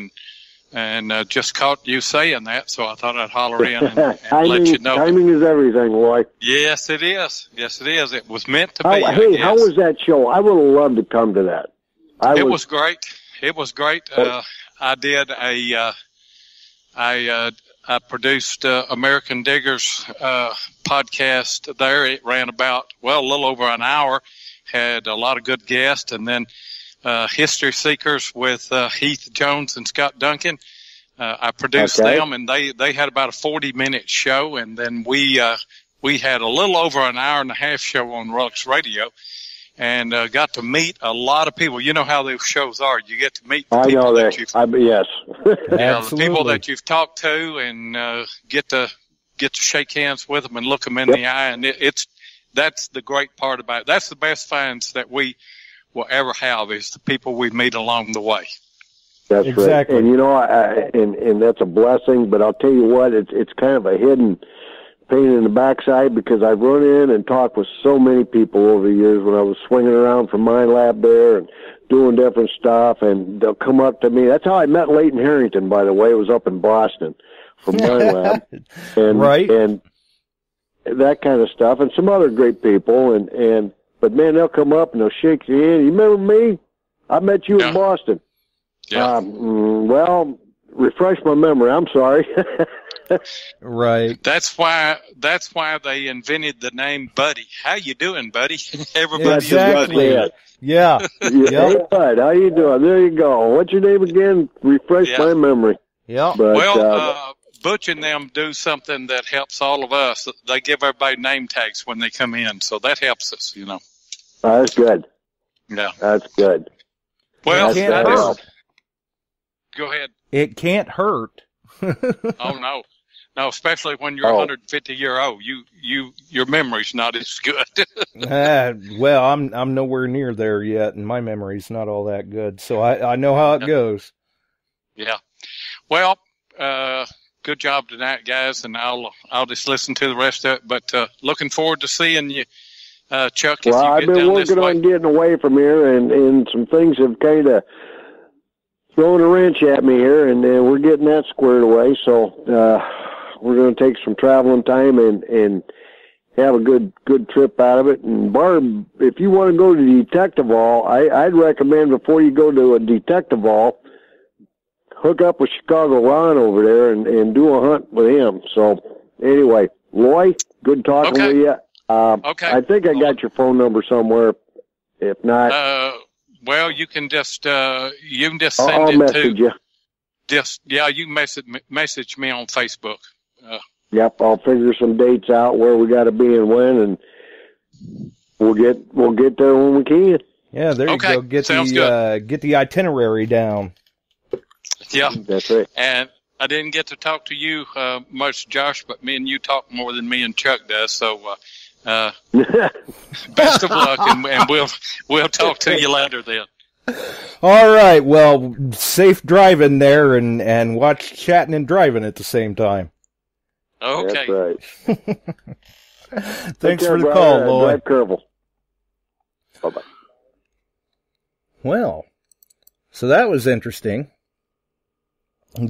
and just caught you saying that, so I thought I'd holler in and let you know. Timing is everything, Roy. Yes, it is. Yes, it is. It was meant to be. Hey, how was that show? I would have loved to come to that. It was great. It was great. I did I produced American Diggers podcast there. It ran about, a little over an hour, had a lot of good guests, and then History Seekers with Heath Jones and Scott Duncan. I produced them, and they had about a 40-minute show, and then we had a little over an hour and a half show on Rux Radio, and got to meet a lot of people. You know how those shows are. You get to meet the people that yes. The people that you've talked to, and get to shake hands with them and look them in the eye, and that's the great part about it. That's the best finds that we will ever have, is the people we meet along the way. That's exactly right. And and that's a blessing. But I'll tell you what, it's kind of a hidden pain in the backside, because I've run in and talked with so many people over the years when I was swinging around from my lab there and doing different stuff, and they'll come up to me. That's how I met Leighton Harrington, by the way. It was up in Boston from my lab, and that kind of stuff, and some other great people, but man, they'll come up and they'll shake your hand. You remember me? I met you in Boston. Yeah. Well, refresh my memory. I'm sorry. Right. That's why they invented the name Buddy. How you doing, Buddy? Everybody is Buddy. Yeah. Hey, Bud, how you doing? There you go. What's your name again? Refresh my memory. Yeah. But, Butch and them do something that helps all of us. They give everybody name tags when they come in, so that helps us, That's good. Yeah. That's good. Well, go ahead. It can't hurt. Oh, no. No, especially when you're 150-year-old. Your memory's not as good. Well, I'm nowhere near there yet, and my memory's not all that good, so I know how it goes. Yeah. Well, good job tonight, guys, and I'll just listen to the rest of it. But looking forward to seeing you Chuck, if Well, you I've get been down this working way. on getting away from here, and some things have kind of thrown a wrench at me here, and we're getting that squared away. So we're going to take some traveling time and have a good trip out of it. And Barb, if you want to go to Detective Hall, I'd recommend before you go to a Detective Hall, hook up with Chicago Ron over there and do a hunt with him. So anyway, Loy, good talking with you. Okay. I think I got your phone number somewhere. If not, well, you can just send I'll it message you. You can message me on Facebook. Yep, I'll figure some dates out where we got to be and when, and we'll get there when we can. Yeah, there you go. Get the itinerary down. Yeah, that's right. And I didn't get to talk to you much, Josh, but me and you talk more than me and Chuck does. So best of luck, and we'll talk to you later then. All right. Well, safe driving there, and watch chatting and driving at the same time. Okay. That's right. Thanks for the call, Lloyd. Drive careful. Bye-bye. Well, so that was interesting.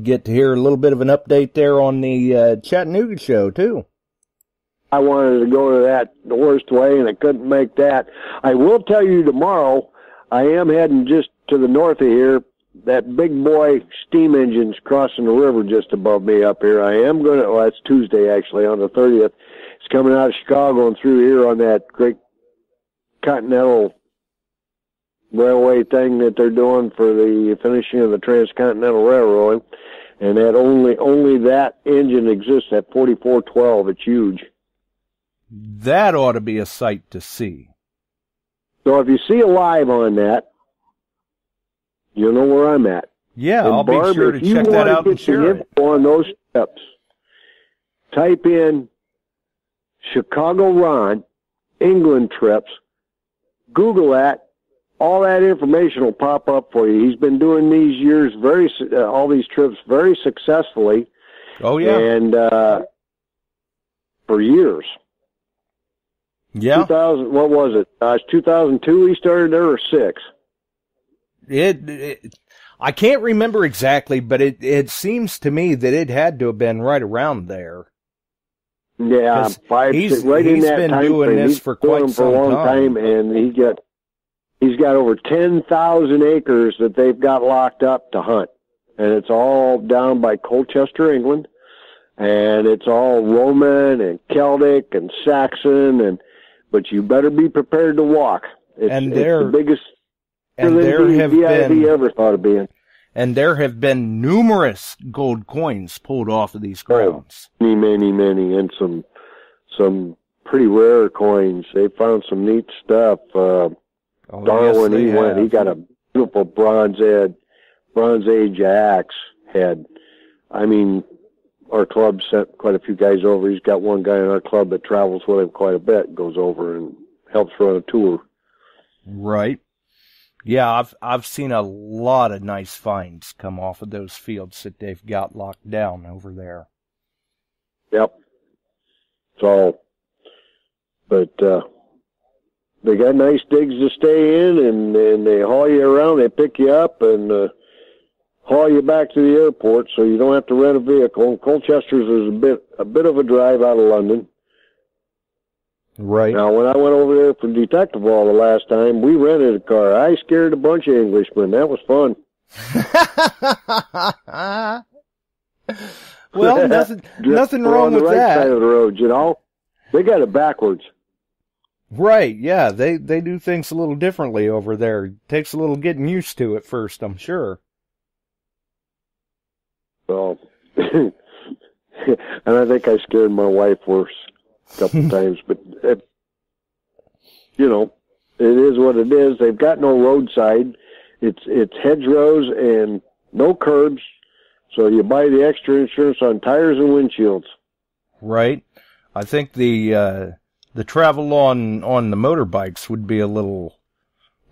Get to hear a little bit of an update there on the Chattanooga show, too. I wanted to go to that the worst way, and I couldn't make that. I will tell you tomorrow, I am heading just to the north of here. That big boy steam engine's crossing the river just above me up here. I am going to, well, that's Tuesday, actually, on the 30th. It's coming out of Chicago and through here on that great Continental Railway thing that they're doing for the finishing of the Transcontinental Railroad. And that only that engine exists at 4412. It's huge. That ought to be a sight to see. So if you see a live on that, you'll know where I'm at. Yeah, and I'll Barb, be sure to check that out and share it. On those steps, type in Chicago Ron, England trips, Google that, all that information will pop up for you. He's been doing these years all these trips very successfully. Oh, yeah. And for years. Yeah. What was it? 2002 he started there, or 6? I can't remember exactly, but it seems to me that it had to have been right around there. Yeah, he's in that been time doing frame. this for quite some a long time, and he's got over 10,000 acres that they've got locked up to hunt, and it's all down by Colchester, England, and it's all Roman and Celtic and Saxon, but you better be prepared to walk. It's the biggest. And there have been ever thought of being. And there have been numerous gold coins pulled off of these grounds. Many, and some pretty rare coins. They found some neat stuff. Darwin, yes, he got a beautiful Bronze Age axe head. I mean, our club sent quite a few guys over. He's got one guy in our club that travels with him quite a bit, goes over and helps run a tour. Right. Yeah, I've seen a lot of nice finds come off of those fields that they've got locked down over there. Yep. But they got nice digs to stay in, and they haul you around. They pick you up and haul you back to the airport, so you don't have to rent a vehicle. Colchester's is a bit of a drive out of London. Right. Now, when I went over there for Detective Hall the last time, we rented a car. I scared a bunch of Englishmen. That was fun. Well, nothing wrong with that. On the right that. side of the road, you know. They got it backwards. Right, yeah. They do things a little differently over there. It takes a little getting used to at first, I'm sure. Well, and I think I scared my wife worse a couple times, but you know, it is what it is. They've got no roadside. It's hedgerows and no curbs, so you buy the extra insurance on tires and windshields. Right. I think the travel on the motorbikes would be a little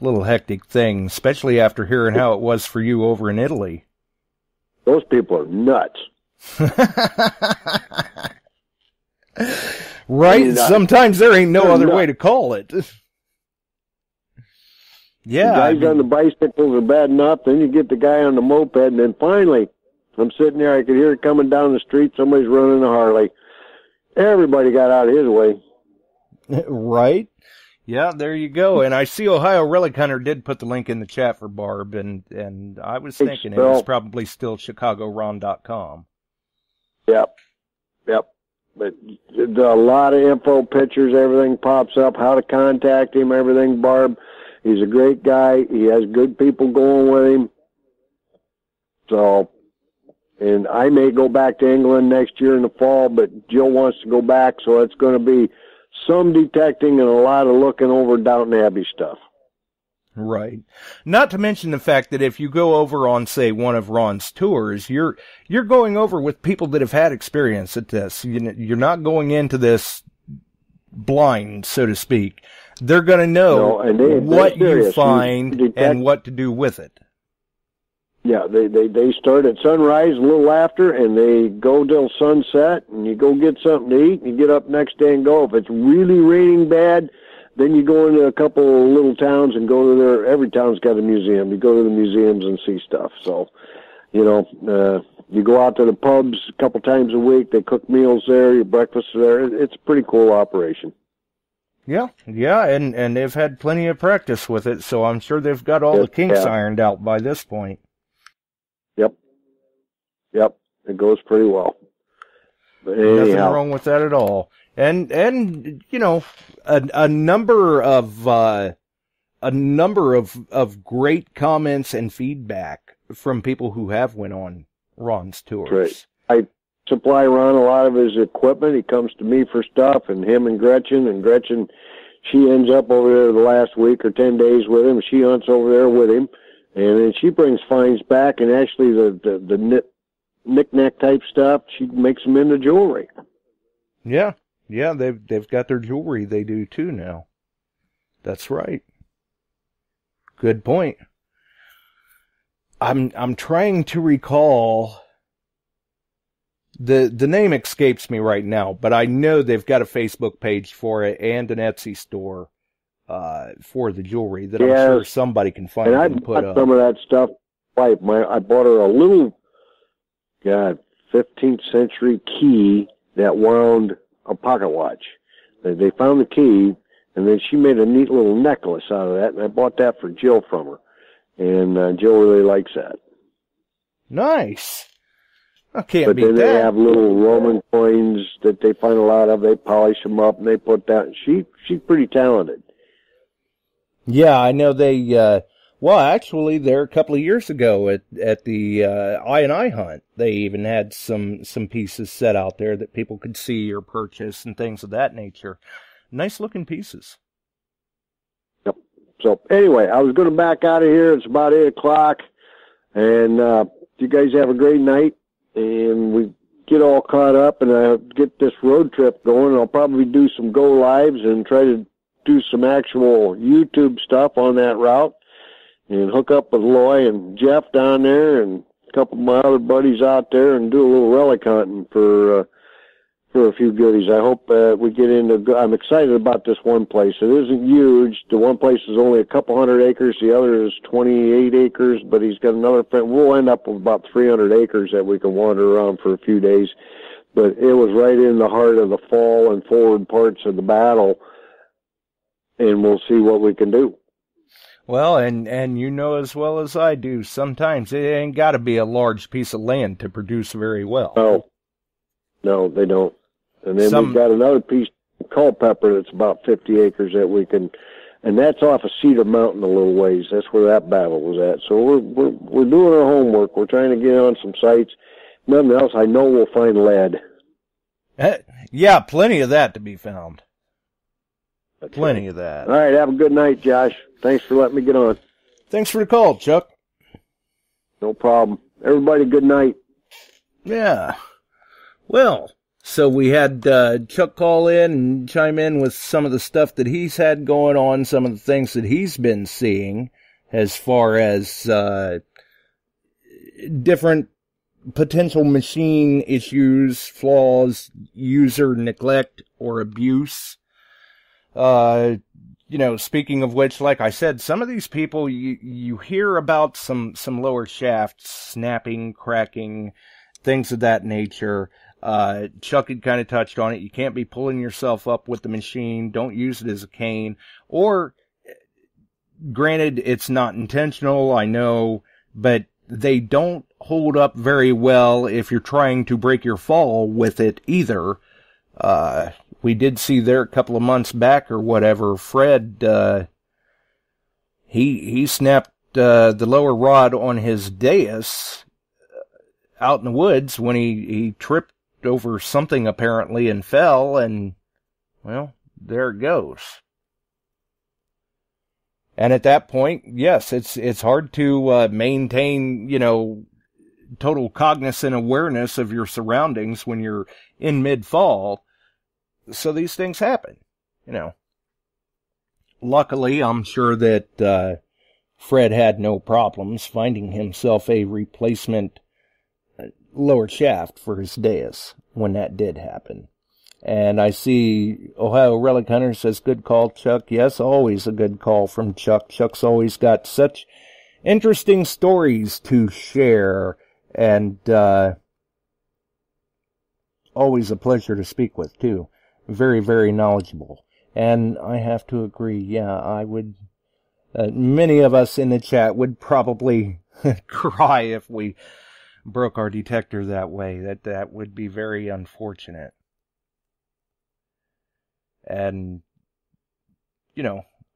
hectic thing, especially after hearing how it was for you over in Italy. Those people are nuts. Right? I mean, sometimes there ain't no other way to call it. Yeah. The guys on the bicycles are bad enough. Then you get the guy on the moped, and then finally, I'm sitting there. I could hear it coming down the street. Somebody's running a Harley. Everybody got out of his way. Right? Yeah, there you go. And I see Ohio Relic Hunter did put the link in the chat for Barb, and I was thinking it was probably still ChicagoRon.com. Yep. But a lot of info, pictures, everything pops up, how to contact him, everything, Barb. He's a great guy. He has good people going with him. So, and I may go back to England next year in the fall, but Jill wants to go back, so it's going to be some detecting and a lot of looking over Downton Abbey stuff. Right. Not to mention the fact that if you go over on, say, one of Ron's tours, you're going over with people that have had experience at this. You're not going into this blind, so to speak. They're going to know what you find and what to do with it. Yeah, they start at sunrise, a little after, and they go till sunset, and you go get something to eat, and you get up next day and go. If it's really raining bad, then you go into a couple of little towns and go to their, every town's got a museum. You go to the museums and see stuff. So, you go out to the pubs a couple times a week. They cook meals there, your breakfast there. It's a pretty cool operation. Yeah, and they've had plenty of practice with it, so I'm sure they've got all the kinks ironed out by this point. Yep, it goes pretty well. But nothing wrong with that at all. And a number of great comments and feedback from people who have went on Ron's tours. Right. I supply Ron a lot of his equipment. He comes to me for stuff, and him and Gretchen, she ends up over there the last week or 10 days with him. She hunts over there with him, and then she brings finds back, and actually the knick-knack type stuff, she makes them into jewelry. Yeah, they've got their jewelry they do too now. That's right. Good point. I'm trying to recall the name escapes me right now, but I know they've got a Facebook page for it and an Etsy store for the jewelry that I'm sure somebody can find and put up. And I bought some of that stuff. I bought her a little 15th century key that wound a pocket watch. They found the key, and then she made a neat little necklace out of that, and I bought that for Jill from her. And Jill really likes that. Nice. I can't beat that. But then they have little Roman coins that they find a lot of. They polish them up, and they put that. And she's pretty talented. Yeah, I know they... well, actually, there a couple of years ago at the I&I hunt, they even had some pieces set out there that people could see or purchase and things of that nature. Nice looking pieces. Yep. So anyway, I was going to back out of here. It's about 8 o'clock, and you guys have a great night, and we get all caught up, and I get this road trip going. I'll probably do some go lives and try to do some actual YouTube stuff on that route. And hook up with Loy and Jeff down there and a couple of my other buddies out there and do a little relic hunting for a few goodies. I hope we get into... I'm excited about this one place. It isn't huge. The one place is only a couple hundred acres. The other is 28 acres, but he's got another... We'll end up with about 300 acres that we can wander around for a few days. But it was right in the heart of the fall and forward parts of the battle, and we'll see what we can do. Well, and you know as well as I do, sometimes it ain't got to be a large piece of land to produce very well. No, they don't. And then we've got another piece of Culpeper that's about 50 acres that we can, and that's off of Cedar Mountain a little ways. That's where that battle was at. So we're doing our homework. We're trying to get on some sites. Nothing else. I know we'll find lead. Yeah, plenty of that to be found. Plenty of that. All right, have a good night, Josh. Thanks for letting me get on. Thanks for the call, Chuck. No problem. Everybody, good night. Yeah. Well, so we had Chuck call in and chime in with some of the stuff that he's had going on, some of the things that he's been seeing as far as different potential machine issues, flaws, user neglect, or abuse. Speaking of which, like I said, some of these people, you hear about some lower shafts snapping, cracking, things of that nature. Chuck had kind of touched on it. You can't be pulling yourself up with the machine. Don't use it as a cane. Or, granted, it's not intentional, I know, but they don't hold up very well if you're trying to break your fall with it either. We did see there a couple of months back or whatever, Fred, he snapped, the lower rod on his dais out in the woods when he tripped over something apparently and fell, and, well, there it goes. And at that point, yes, it's hard to maintain, total cognizant awareness of your surroundings when you're in mid-fall. So these things happen, Luckily, I'm sure that Fred had no problems finding himself a replacement lower shaft for his dais when that did happen. And I see Ohio Relic Hunter says, good call, Chuck. Yes, always a good call from Chuck. Chuck's always got such interesting stories to share, and always a pleasure to speak with, too. Very, very knowledgeable. And I have to agree, yeah, I would, many of us in the chat would probably cry if we broke our detector that way. That would be very unfortunate. And,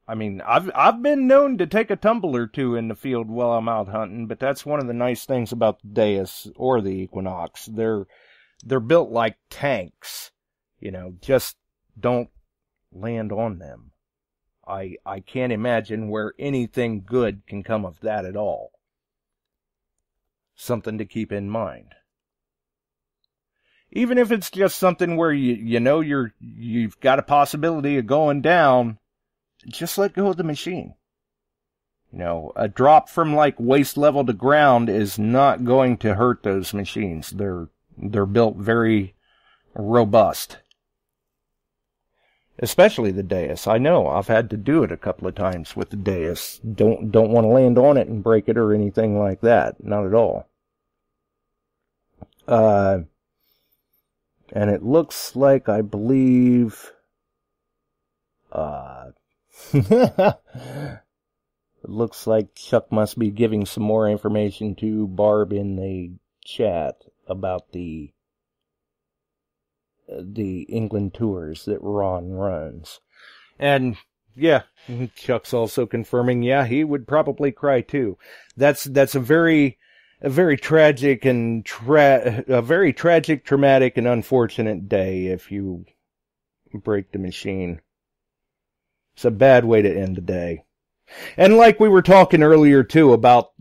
I've been known to take a tumble or two in the field while I'm out hunting, but that's one of the nice things about the Deus or the Equinox. They're built like tanks, just don't land on them. I can't imagine where anything good can come of that at all. Something to keep in mind. Even if it's just something where you've got a possibility of going down, just let go of the machine. A drop from like waist level to ground is not going to hurt those machines. They're built very robust. Especially the Deus. I know I've had to do it a couple of times with the Deus. Don't want to land on it and break it or anything like that. Not at all. And it looks like, I believe, it looks like Chuck must be giving some more information to Barb in the chat about the England tours that Ron runs. And, yeah, Chuck's also confirming, yeah, he would probably cry too. That's a very tragic and traumatic and unfortunate day if you break the machine. It's a bad way to end the day. And like we were talking earlier too about,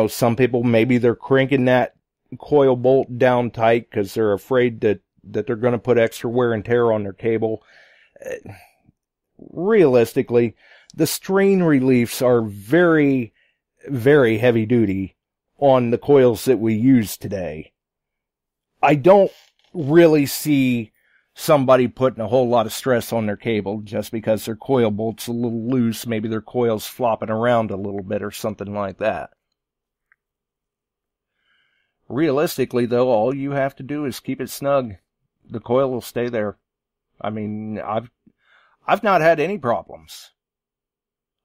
some people, maybe they're cranking that coil bolt down tight because they're afraid that they're going to put extra wear and tear on their cable. Realistically, the strain reliefs are very, very heavy duty on the coils that we use today. I don't really see somebody putting a whole lot of stress on their cable just because their coil bolt's a little loose. Maybe their coil's flopping around a little bit or something like that. Realistically, though, all you have to do is keep it snug. The coil will stay there. I mean, I've not had any problems.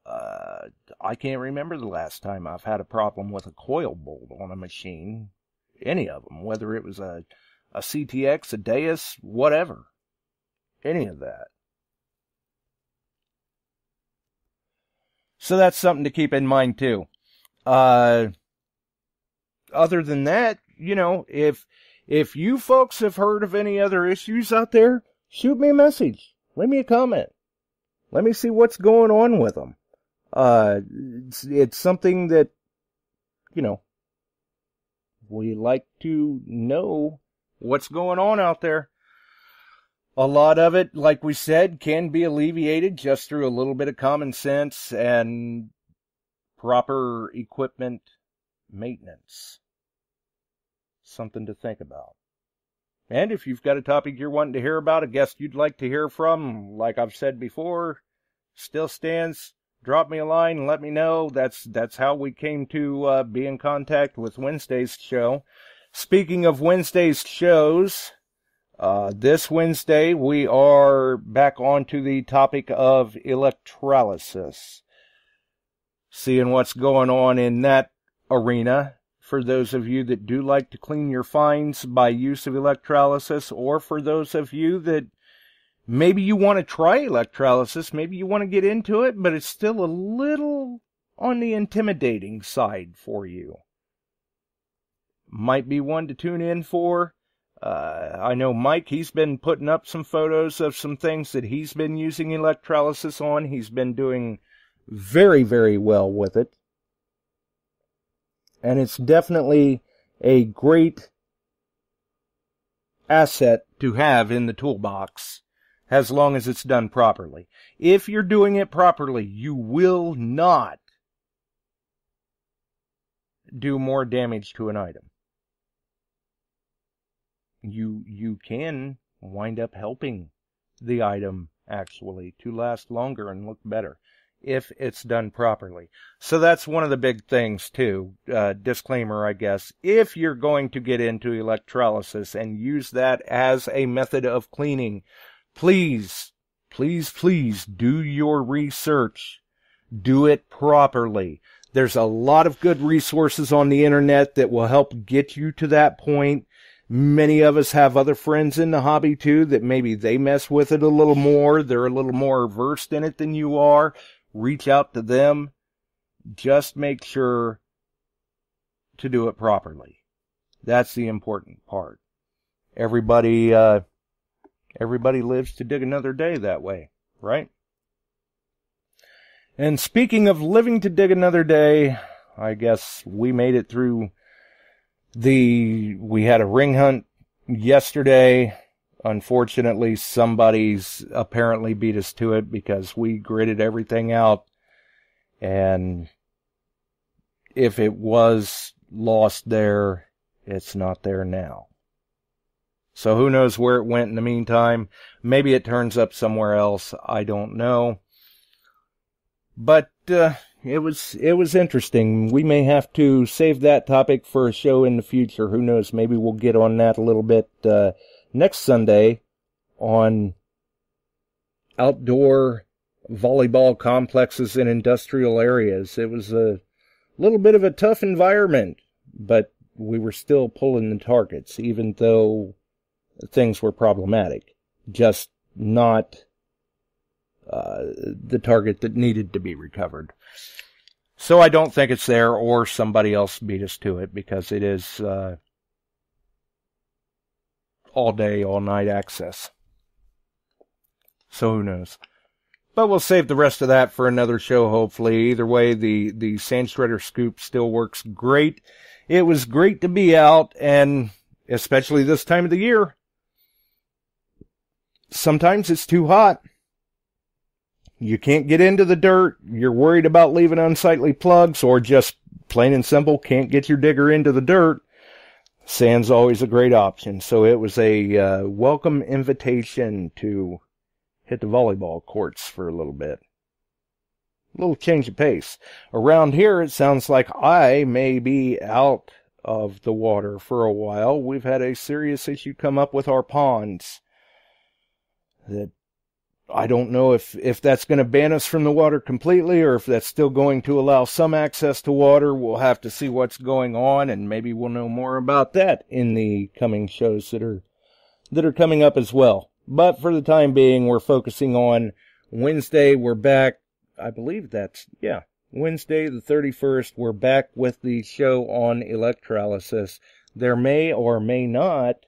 I can't remember the last time I've had a problem with a coil bolt on a machine. Any of them, whether it was a CTX, a Deus, whatever. Any of that. So that's something to keep in mind too. Other than that, if you folks have heard of any other issues out there, shoot me a message. Leave me a comment. Let me see what's going on with them. It's something that, we like to know what's going on out there. A lot of it, like we said, can be alleviated just through a little bit of common sense and proper equipment maintenance. Something to think about. And if you've got a topic you're wanting to hear about, a guest you'd like to hear from, like I've said before, still stands. Drop me a line and let me know. That's how we came to be in contact with Wednesday's show. Speaking of Wednesday's shows, this Wednesday we are back onto the topic of electrolysis. Seeing what's going on in that arena. For those of you that do like to clean your finds by use of electrolysis, or for those of you that maybe you want to try electrolysis, maybe you want to get into it, but it's still a little on the intimidating side for you. Might be one to tune in for. I know Mike, he's been putting up some photos of some things that he's been using electrolysis on. He's been doing very, very well with it. And it's definitely a great asset to have in the toolbox, as long as it's done properly. If you're doing it properly, you will not do more damage to an item. You can wind up helping the item, actually, to last longer and look better, if it's done properly. So that's one of the big things, too. Disclaimer, I guess. If you're going to get into electrolysis and use that as a method of cleaning, please, please, please do your research. Do it properly. There's a lot of good resources on the internet that will help get you to that point. Many of us have other friends in the hobby, too, that maybe they mess with it a little more. They're a little more versed in it than you are. Reach out to them. Just make sure to do it properly. That's the important part. Everybody lives to dig another day that way, right? And speaking of living to dig another day, I guess we made it through we had a ring hunt yesterday. Unfortunately, somebody's apparently beat us to it because we gridded everything out. And if it was lost there, it's not there now. So who knows where it went in the meantime. Maybe it turns up somewhere else. I don't know. But it was interesting. We may have to save that topic for a show in the future. Who knows? Maybe we'll get on that a little bit next Sunday on outdoor volleyball complexes in industrial areas. It was a little bit of a tough environment, but we were still pulling the targets, even though things were problematic. Just not the target that needed to be recovered. So I don't think it's there, or somebody else beat us to it, because it is all day, all night access. So who knows? But we'll save the rest of that for another show, hopefully. Either way, the Sand Shredder Scoop still works great. It was great to be out, and especially this time of the year. Sometimes it's too hot. You can't get into the dirt. You're worried about leaving unsightly plugs, or just plain and simple can't get your digger into the dirt. Sand's always a great option. So it was a welcome invitation to hit the volleyball courts for a little bit. A little change of pace. Around here, it sounds like I may be out of the water for a while. We've had a serious issue come up with our ponds. That I don't know if that's going to ban us from the water completely, or if that's still going to allow some access to water. We'll have to see what's going on, and maybe we'll know more about that in the coming shows that are coming up as well. But for the time being, we're focusing on Wednesday. We're back, I believe Wednesday the 31st. We're back with the show on electrolysis. There may or may not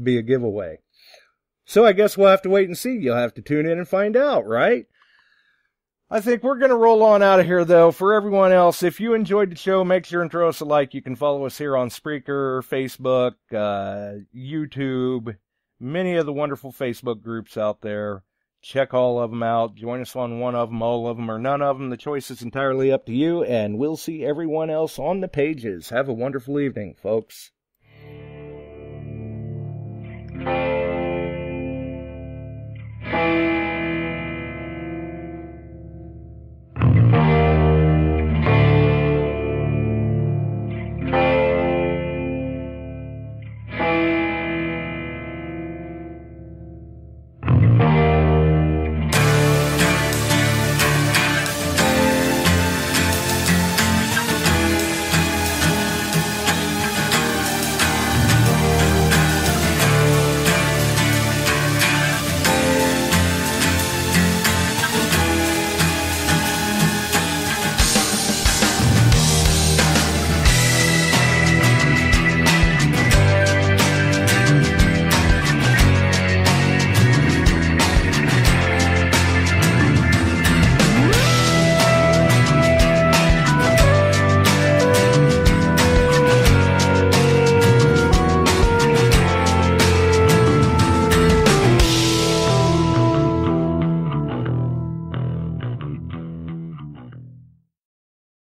be a giveaway. So I guess we'll have to wait and see. You'll have to tune in and find out, right? I think we're going to roll on out of here, though. For everyone else, if you enjoyed the show, make sure and throw us a like. You can follow us here on Spreaker, Facebook, YouTube, many of the wonderful Facebook groups out there. Check all of them out. Join us on one of them, all of them, or none of them. The choice is entirely up to you, and we'll see everyone else on the pages. Have a wonderful evening, folks.